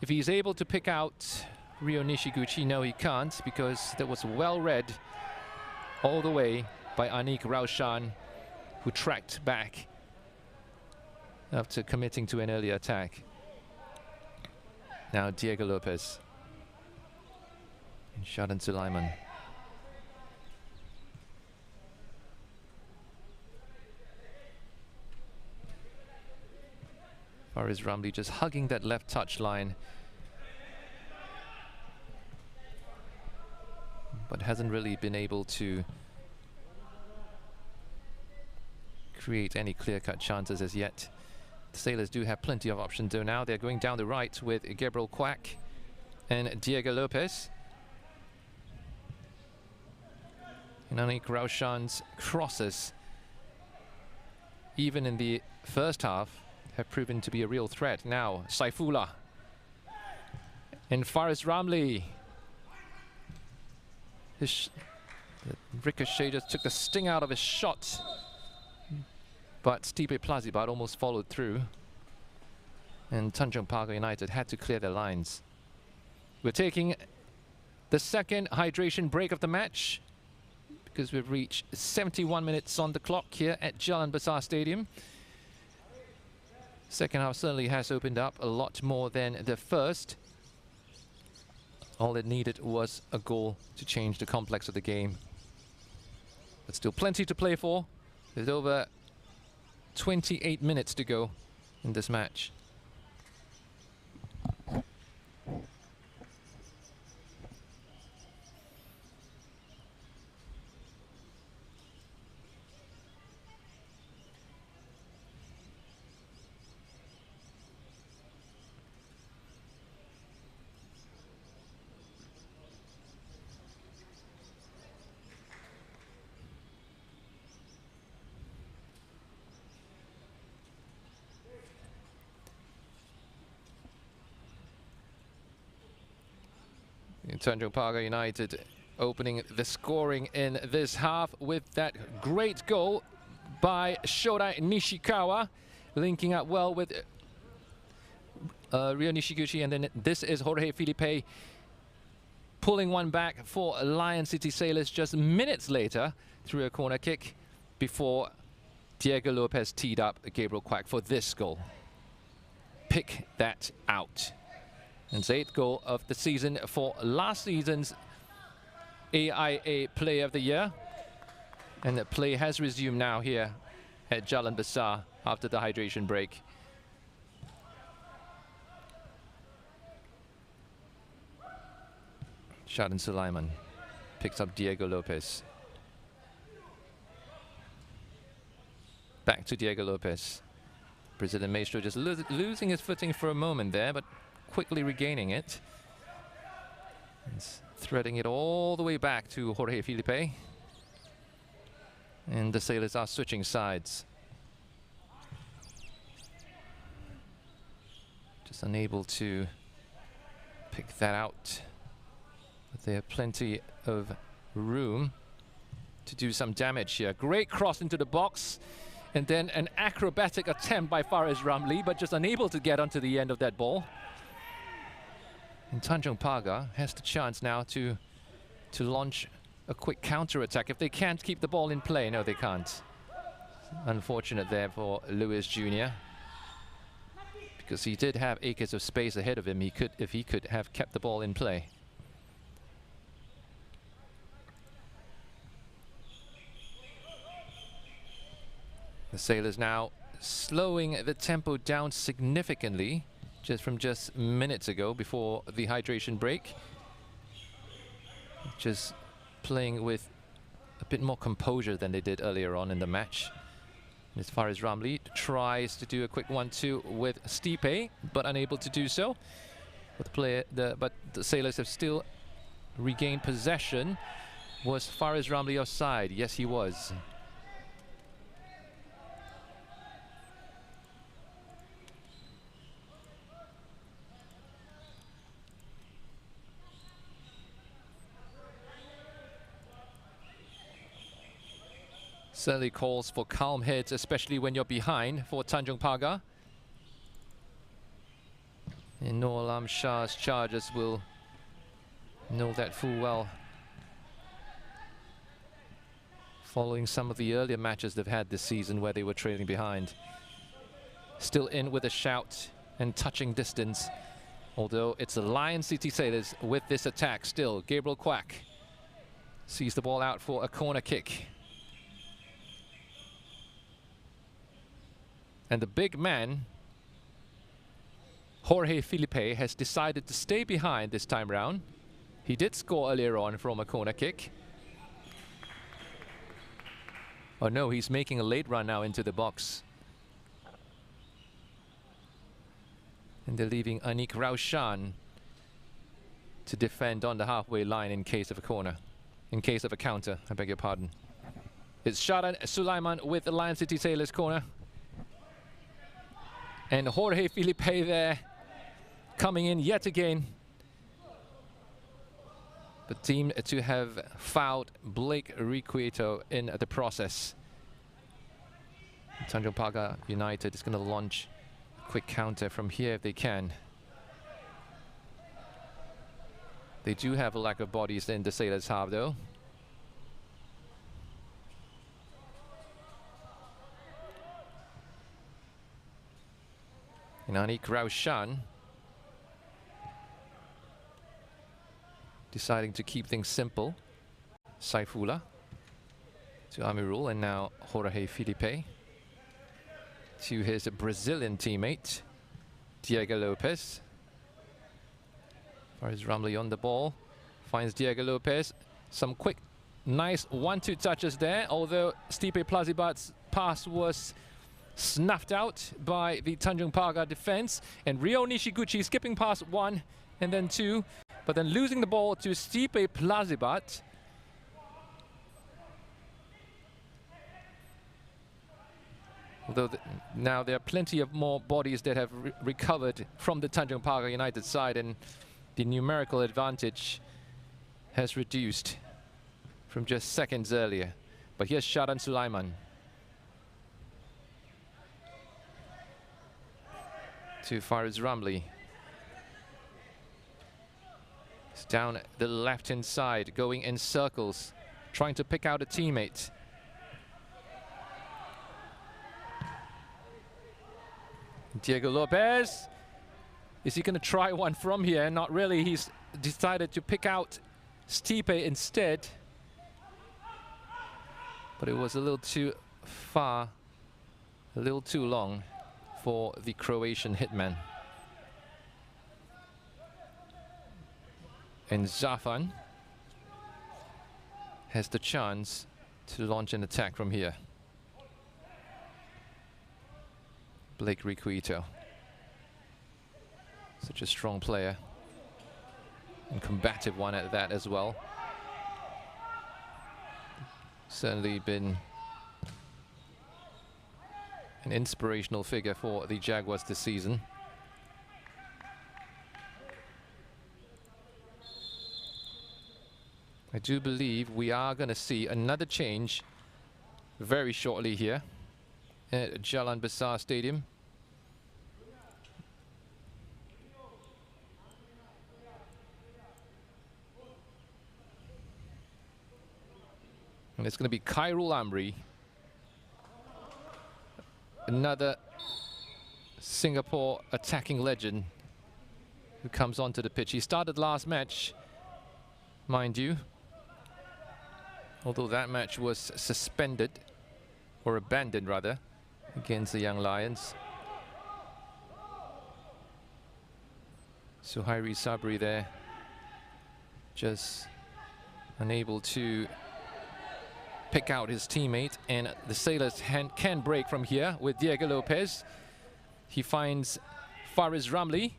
If he's able to pick out Ryo Nishiguchi, no he can't, because that was well read all the way by Anik Raushan, who tracked back after committing to an early attack. Now Diego Lopez and Shadan Sulaiman. Faris Ramli just hugging that left touch line, but hasn't really been able to create any clear-cut chances as yet. The Sailors do have plenty of options though now. They're going down the right with Gabriel Quack and Diego Lopez. And Anik Raushan's crosses, even in the first half, have proven to be a real threat. Now Saifullah and Faris Ramli. The ricochet just took the sting out of his shot, but Stipe Plazibat almost followed through, and Tanjong Pagar United had to clear their lines. We're taking the second hydration break of the match, because we've reached 71 minutes on the clock here at Jalan Besar Stadium. Second half certainly has opened up a lot more than the first. All it needed was a goal to change the complex of the game. But still plenty to play for. There's over 28 minutes to go in this match. Tanjong Pagar United opening the scoring in this half with that great goal by Shodai Nishikawa, linking up well with Ryo Nishiguchi, and then this is Jorge Filipe pulling one back for Lion City Sailors just minutes later through a corner kick before Diego Lopez teed up Gabriel Quack for this goal. Pick that out. And it's 8th goal of the season for last season's AIA Player of the Year. And the play has resumed now here at Jalan Besar after the hydration break. Shadan Sulaiman picks up Diego Lopez. Back to Diego Lopez. Brazilian Maestro just losing his footing for a moment there, but quickly regaining it. He's threading it all the way back to Jorge Filipe. And the Sailors are switching sides. Just unable to pick that out. But they have plenty of room to do some damage here. Great cross into the box. And then an acrobatic attempt by Faris Ramli, but just unable to get onto the end of that ball. And Tanjong Pagar has the chance now to launch a quick counter-attack. If they can't keep the ball in play, no, they can't. Unfortunate there for Lewis Jr. because he did have acres of space ahead of him. If he could have kept the ball in play. The Sailors now slowing the tempo down significantly just minutes ago before the hydration break. Just playing with a bit more composure than they did earlier on in the match. As far as Ramlee tries to do a quick 1-2 with Stipe, but unable to do so. But the Sailors have still regained possession. Was Faris Ramlee offside? Yes, he was. Certainly calls for calm heads, especially when you're behind for Tanjong Pagar. And Noor Alam Shah's charges will know that full well. Following some of the earlier matches they've had this season where they were trailing behind. Still in with a shout and touching distance. Although it's the Lion City Sailors with this attack still. Gabriel Quack sees the ball out for a corner kick. And the big man, Jorge Filipe, has decided to stay behind this time round. He did score earlier on from a corner kick. Oh no, he's making a late run now into the box. And they're leaving Anik Raushan to defend on the halfway line in case of a corner. In case of a counter, I beg your pardon. It's Sharan Sulaiman with the Lion City Sailors corner. And Jorge Filipe there, coming in yet again. The team to have fouled Blake Requieto in the process. Tanjong Pagar United is going to launch a quick counter from here if they can. They do have a lack of bodies in the Sailors' half though. And Anik Raushan deciding to keep things simple. Saifullah to Amirul, and now Jorge Filipe to his Brazilian teammate Diego Lopez. Faris Ramlee on the ball, finds Diego Lopez. Some quick, nice 1-2 touches there, although Stipe Plazibat's pass was snuffed out by the Tanjong Pagar defense, and Ryo Nishiguchi skipping past 1 and then 2, but then losing the ball to Stipe Plazibat. Although now there are plenty of more bodies that have recovered from the Tanjong Pagar United side, and the numerical advantage has reduced from just seconds earlier. But here's Sharan Sulaiman to Faris Ramlee. It's down the left-hand side, going in circles, trying to pick out a teammate. Diego Lopez. Is he going to try one from here? Not really. He's decided to pick out Stipe instead. But it was a little too far, a little too long for the Croatian hitman. And Zafan has the chance to launch an attack from here. Blake Requieto, such a strong player and combative one at that as well. Certainly been an inspirational figure for the Jaguars this season. I do believe we are going to see another change very shortly here at Jalan Besar Stadium. And it's going to be Khairul Amri. Another Singapore attacking legend who comes onto the pitch. He started last match, mind you, although that match was suspended, or abandoned rather, against the Young Lions. Suhairi Sabri there, just unable to pick out his teammate, and the Sailors can break from here with Diego Lopez. He finds Faris Ramli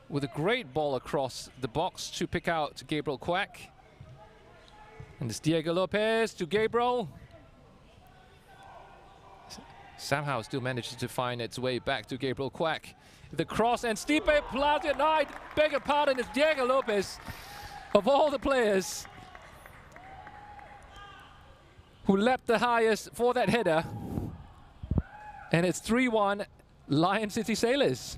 with a great ball across the box to pick out Gabriel Quack. And it's Diego Lopez to Gabriel. Somehow still manages to find its way back to Gabriel Quack. The cross, and Stipe Platia, no, I beg your pardon, it's Diego Lopez, of all the players, who leapt the highest for that header. And it's 3-1 Lion City Sailors.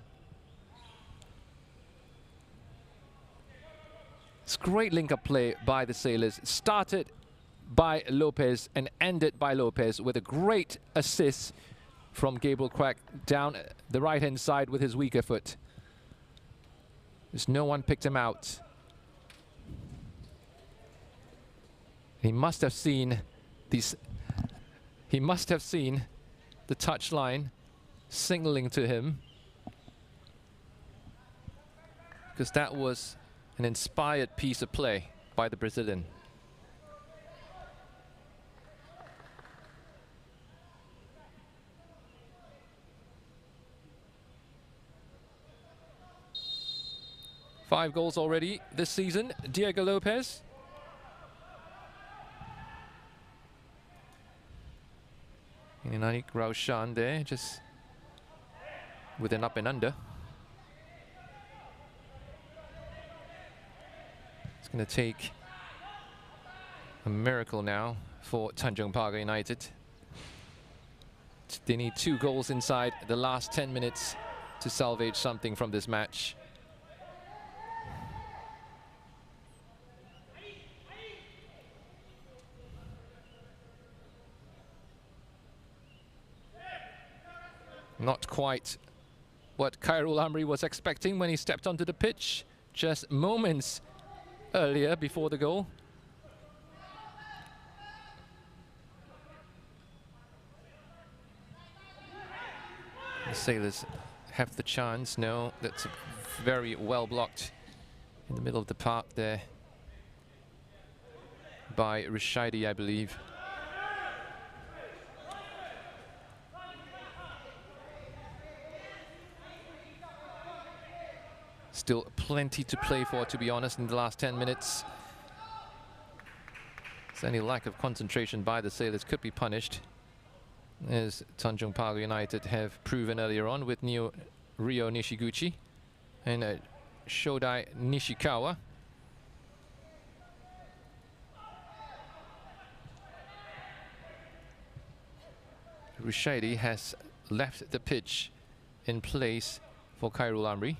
It's great link-up play by the Sailors. Started by Lopez and ended by Lopez with a great assist from Gabriel Quack down the right-hand side with his weaker foot. There's no one picked him out. He must have seen these. He must have seen the touch line signaling to him, because that was an inspired piece of play by the Brazilian. Five goals already this season, Diego Lopez. And Anik Raushan there, just with an up and under. It's going to take a miracle now for Tanjong Pagar United. They need 2 goals inside the last 10 minutes to salvage something from this match. Not quite what Khairul Amri was expecting when he stepped onto the pitch just moments earlier before the goal. The Sailors have the chance. No, that's very well blocked in the middle of the park there by Rishaidi, I believe. Still plenty to play for, to be honest, in the last 10 minutes. So any lack of concentration by the Sailors could be punished, as Tanjong Pagar United have proven earlier on with Rio Nishiguchi and Shodai Nishikawa. Rushaidi has left the pitch in place for Khairul Amri.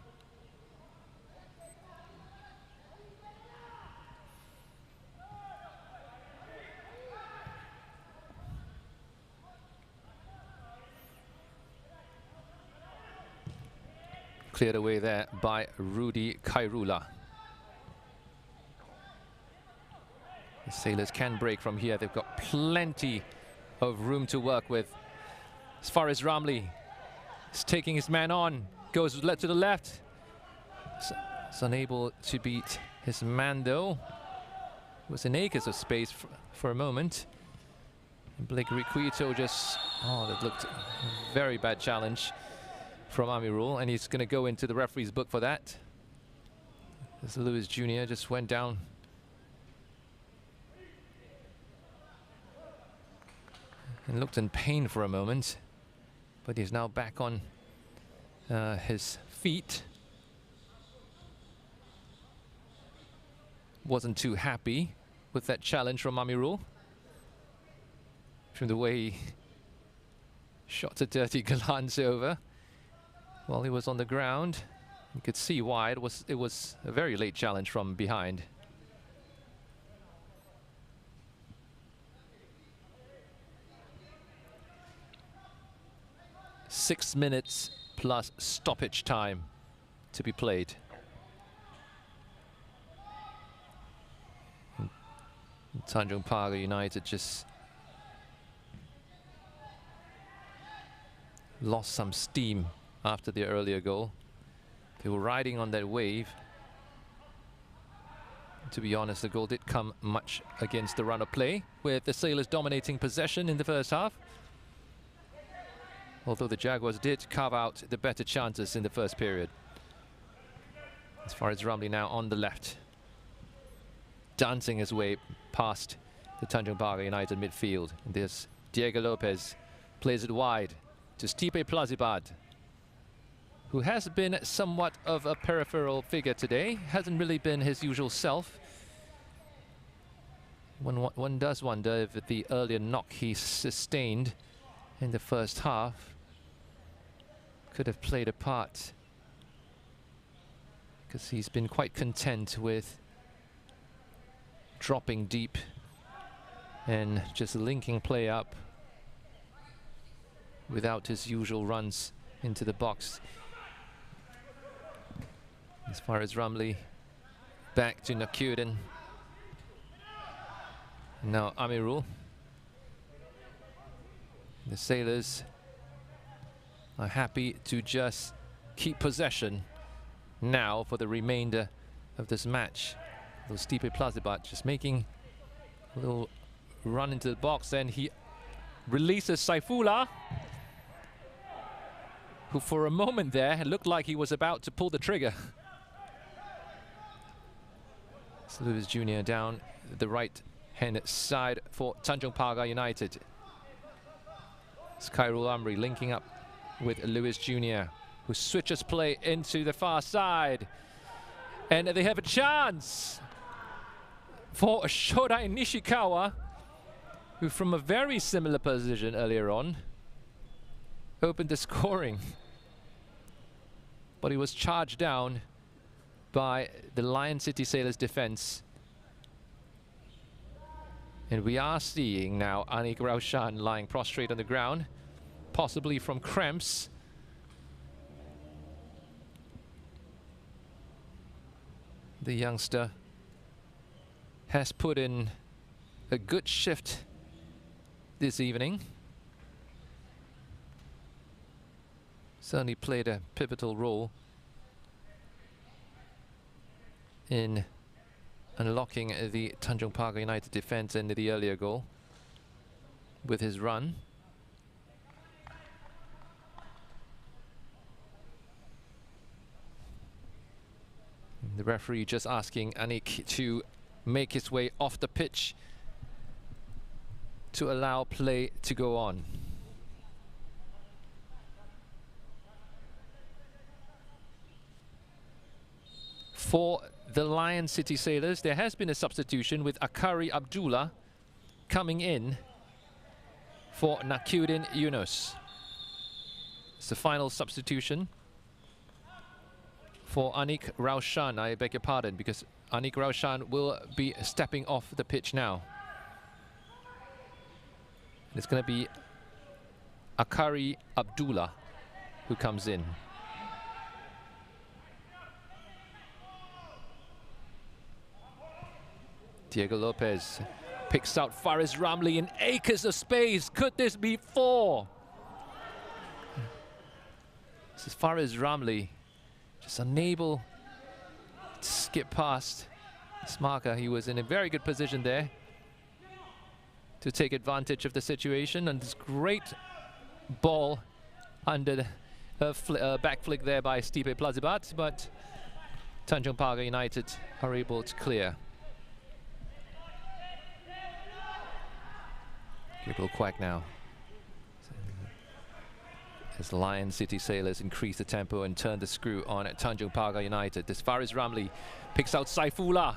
Cleared away there by Rudy Khairula. The Sailors can break from here. They've got plenty of room to work with. As far as Ramli is taking his man on, goes to the left. Is unable to beat his man though. Was in acres of space for a moment. And Blake Riquito just, oh, that looked a very bad challenge from Amirul, and he's going to go into the referee's book for that. As Lewis Jr. just went down. And looked in pain for a moment, but he's now back on his feet. Wasn't too happy with that challenge from Amirul, from the way he shot a dirty glance over while he was on the ground. You could see why it was a very late challenge from behind. 6 minutes plus stoppage time to be played. Tanjong Pagar United just lost some steam after the earlier goal. They were riding on that wave. To be honest, the goal did come much against the run of play, with the Sailors dominating possession in the first half. Although the Jaguars did carve out the better chances in the first period. As far as Ramlee now on the left, dancing his way past the Tanjong Pagar United midfield. And there's Diego Lopez, plays it wide to Stipe Plazibat, who has been somewhat of a peripheral figure today. Hasn't really been his usual self. One does wonder if the earlier knock he sustained in the first half could have played a part, because he's been quite content with dropping deep and just linking play up without his usual runs into the box. As far as Ramlee, back to Nakyuden. Now Amirul. The Sailors are happy to just keep possession now for the remainder of this match. Stipe Plazibat just making a little run into the box, and he releases Saifullah, who for a moment there looked like he was about to pull the trigger. So Lewis Jr. down the right-hand side for Tanjong Pagar United. It's Khairul Amri linking up with Lewis Jr., who switches play into the far side. And they have a chance for Shodai Nishikawa, who from a very similar position earlier on opened the scoring. But he was charged down by the Lion City Sailors defense. And we are seeing now Anik Raushan lying prostrate on the ground, possibly from cramps. The youngster has put in a good shift this evening. Certainly played a pivotal role in unlocking the Tanjong Pagar United defense into the earlier goal with his run. The referee just asking Anik to make his way off the pitch to allow play to go on. For the Lion City Sailors, there has been a substitution with Akari Abdullah coming in for Nakyuddin Yunus. It's the final substitution for Anik Raushan. I beg your pardon, because Anik Raushan will be stepping off the pitch now. It's going to be Akari Abdullah who comes in. Diego Lopez picks out Faris Ramlee in acres of space. Could this be 4? This is Faris Ramlee, just unable to skip past this marker. He was in a very good position there to take advantage of the situation, and this great ball under the back flick there by Stipe Plazibat, but Tanjong Pagar United are able to clear. Little quack now as Lion City Sailors increase the tempo and turn the screw on at Tanjong Pagar United. This Faris Ramlee picks out Saifullah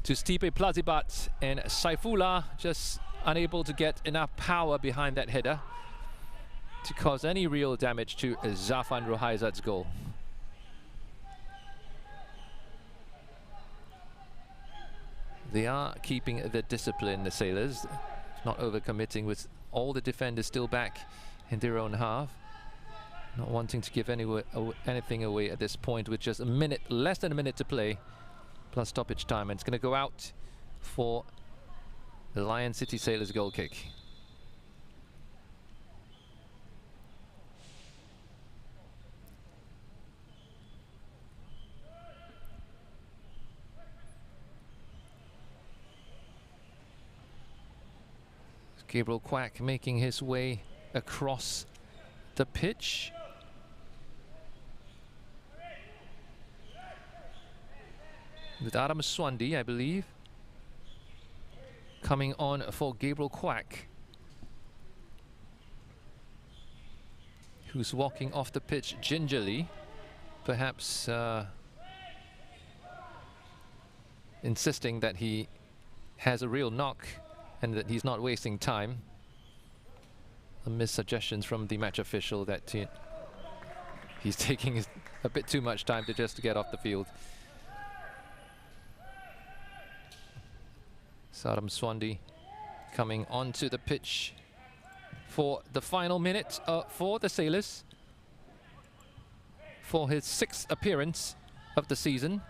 to Stipe Plazibat, and Saifullah just unable to get enough power behind that header to cause any real damage to Zafan Rohaizat's goal. They are keeping the discipline, the Sailors, not overcommitting, with all the defenders still back in their own half. Not wanting to give anything away at this point with just a minute, less than a minute to play, plus stoppage time. And it's going to go out for the Lion City Sailors goal kick. Gabriel Quack making his way across the pitch. With Adam Swandi, I believe, coming on for Gabriel Quack, who's walking off the pitch gingerly, perhaps insisting that he has a real knock and that he's not wasting time. Amidst suggestions from the match official that he's taking a bit too much time to get off the field. Adam Swandi coming onto the pitch for the final minute for the Sailors, for his 6th appearance of the season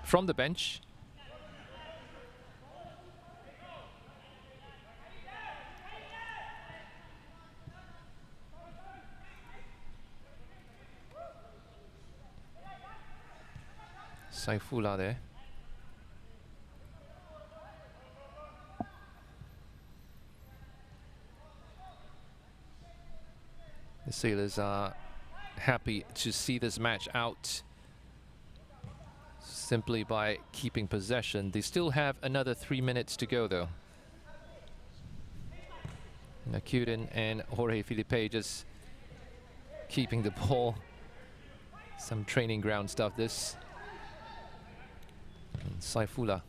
from the bench. Saifullah there. The Sailors are happy to see this match out simply by keeping possession. They still have another 3 minutes to go though. Nakudin and Jorge Filipe just keeping the ball. Some training ground stuff this. And Saifullah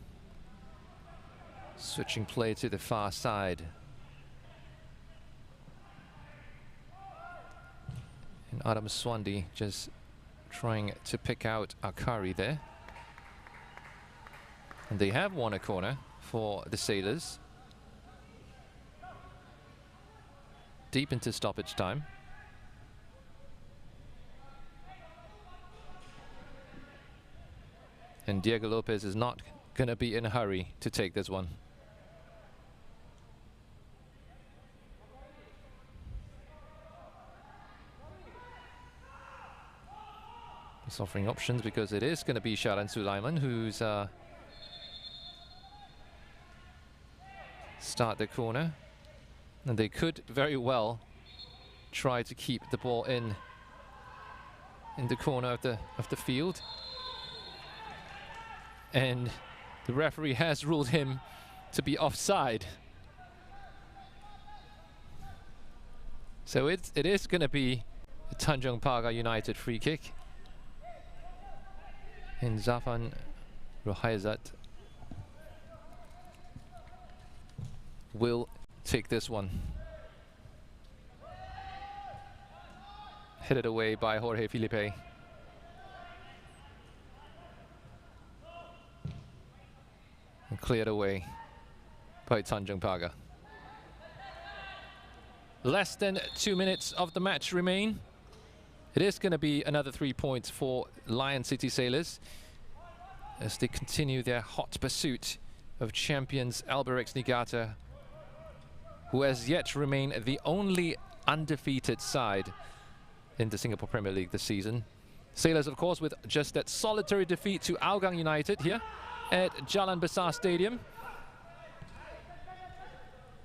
switching play to the far side. And Adam Swandi just trying to pick out Akari there. And they have won a corner for the Sailors. Deep into stoppage time. And Diego Lopez is not going to be in a hurry to take this one. He's offering options because it is going to be Sharan Sulaiman who's start the corner. And they could very well try to keep the ball in the corner of the field. And the referee has ruled him to be offside. So it is going to be a Tanjong Pagar United free kick. And Zafan Rohaizat will take this one. Headed away by Jorge Filipe. And cleared away by Tanjong Pagar. Less than 2 minutes of the match remain. It is going to be another 3 points for Lion City Sailors as they continue their hot pursuit of champions Albirex Niigata, who has yet to remain the only undefeated side in the Singapore Premier League this season. Sailors, of course, with just that solitary defeat to Hougang United here at Jalan Besar Stadium.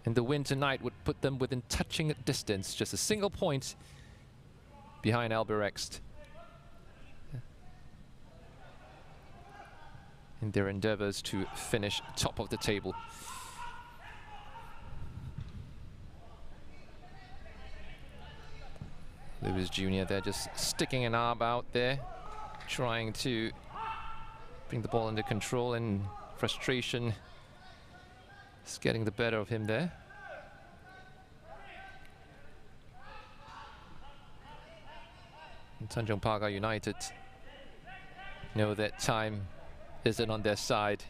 And the win tonight would put them within touching distance, just a single point behind Albirex in their endeavors to finish top of the table. Lewis Jr. there just sticking an arm out there, trying to bring the ball under control, and frustration is getting the better of him there. And Tanjong Pagar United know that time isn't on their side.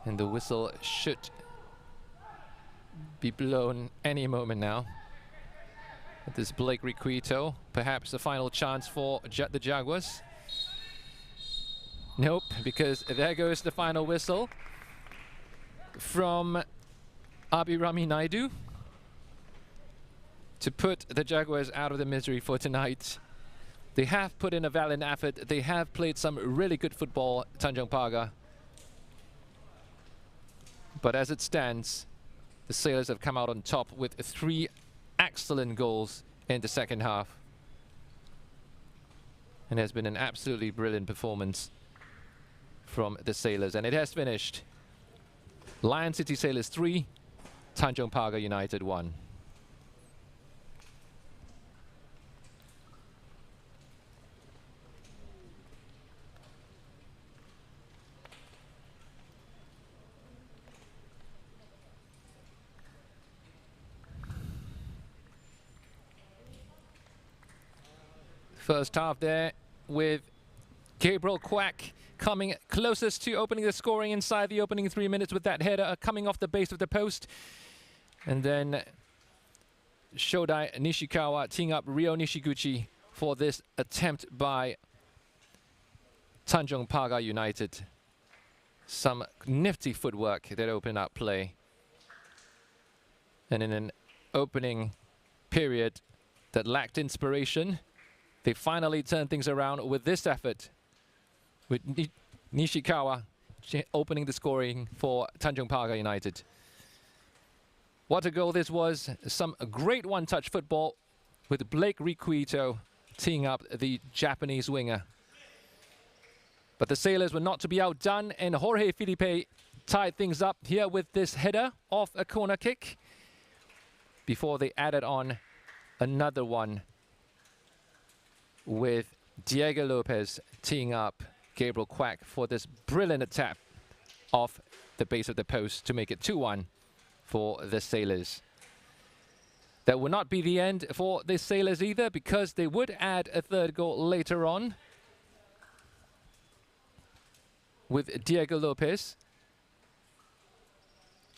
And the whistle should be blown any moment now. This Blake Requito, perhaps the final chance for the Jaguars. Nope, because there goes the final whistle from Abhirami Naidu to put the Jaguars out of the misery for tonight. They have put in a valiant effort. They have played some really good football, Tanjong Pagar. But as it stands, the Sailors have come out on top with 3 excellent goals in the second half. And it has been an absolutely brilliant performance from the Sailors. And it has finished Lion City Sailors 3, Tanjong Pagar United 1. First half there with Gabriel Quack coming closest to opening the scoring inside the opening 3 minutes with that header coming off the base of the post. And then Shodai Nishikawa teeing up Ryo Nishiguchi for this attempt by Tanjong Pagar United. Some nifty footwork that opened up play. And in an opening period that lacked inspiration, they finally turned things around with this effort, with Nishikawa opening the scoring for Tanjong Pagar United. What a goal this was. Some great one-touch football with Blake Requito teeing up the Japanese winger. But the Sailors were not to be outdone, and Jorge Filipe tied things up here with this header off a corner kick before they added on another one with Diego Lopez teeing up Gabriel Quack for this brilliant attack off the base of the post to make it 2-1 for the Sailors. That would not be the end for the Sailors either, because they would add a third goal later on with Diego Lopez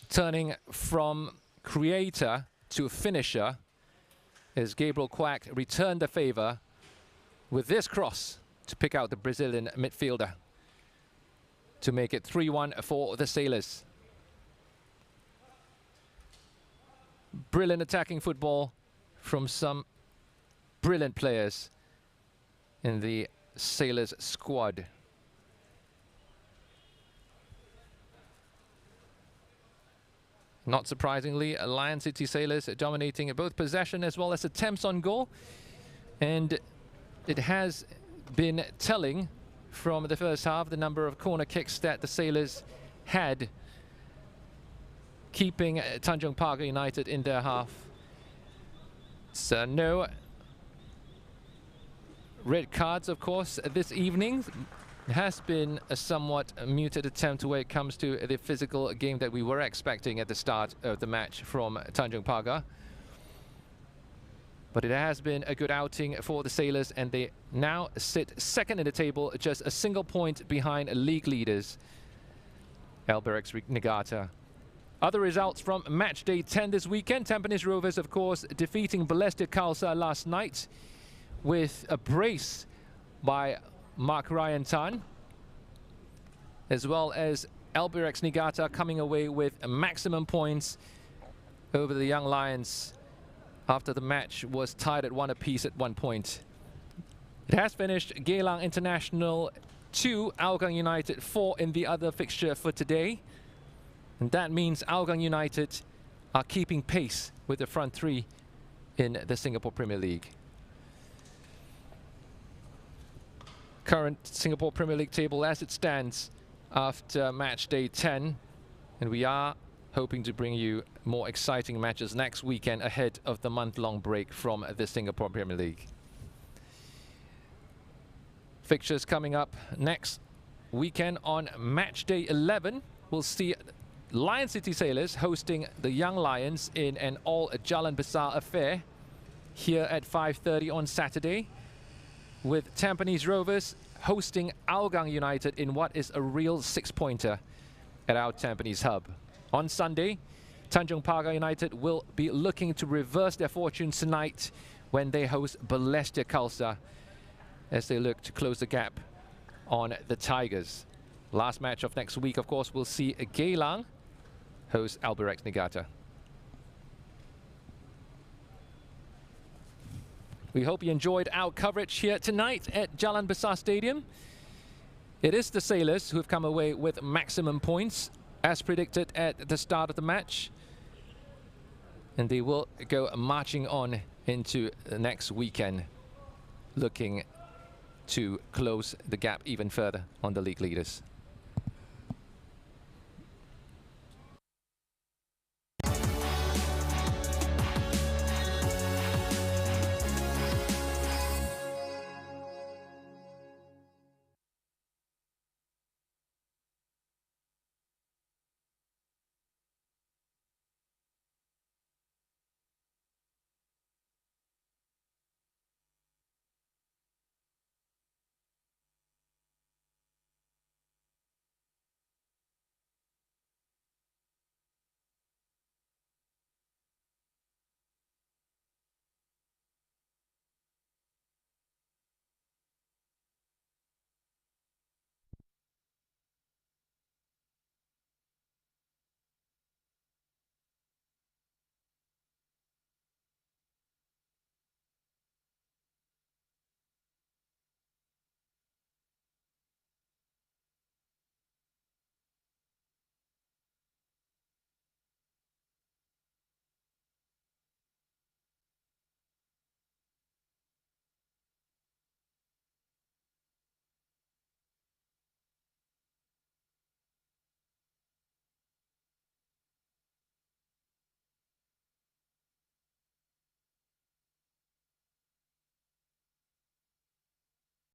turning from creator to finisher as Gabriel Quack returned the favor with this cross to pick out the Brazilian midfielder to make it 3-1 for the Sailors. Brilliant attacking football from some brilliant players in the Sailors squad. Not surprisingly, Lion City Sailors dominating both possession as well as attempts on goal. And it has been telling from the first half the number of corner kicks that the Sailors had, keeping Tanjong Pagar United in their half. So no red cards, of course, this evening. It has been a somewhat muted attempt when it comes to the physical game that we were expecting at the start of the match from Tanjong Pagar. But it has been a good outing for the Sailors, and they now sit second in the table, just a single point behind league leaders Albirex Niigata. Other results from match day 10 this weekend. Tampines Rovers, of course, defeating Balestier Khalsa last night with a brace by Mark Ryan Tan, as well as Albirex Niigata coming away with maximum points over the Young Lions after the match was tied at 1 apiece at 1 point. It has finished Geylang International 2, Hougang United 4 in the other fixture for today. And that means Hougang United are keeping pace with the front three in the Singapore Premier League. Current Singapore Premier League table as it stands after match day 10. And we are hoping to bring you more exciting matches next weekend ahead of the month-long break from the Singapore Premier League. Fixtures coming up next weekend on match day 11. We'll see Lion City Sailors hosting the Young Lions in an all-Jalan Besar affair here at 5:30 on Saturday, with Tampines Rovers hosting Hougang United in what is a real six-pointer at our Tampines hub. On Sunday, Tanjong Pagar United will be looking to reverse their fortunes tonight when they host Balestier Khalsa as they look to close the gap on the Tigers. Last match of next week, of course, we'll see Geylang host Albirex Niigata. We hope you enjoyed our coverage here tonight at Jalan Besar Stadium. It is the Sailors who have come away with maximum points, as predicted at the start of the match. And they will go marching on into the next weekend, looking to close the gap even further on the league leaders.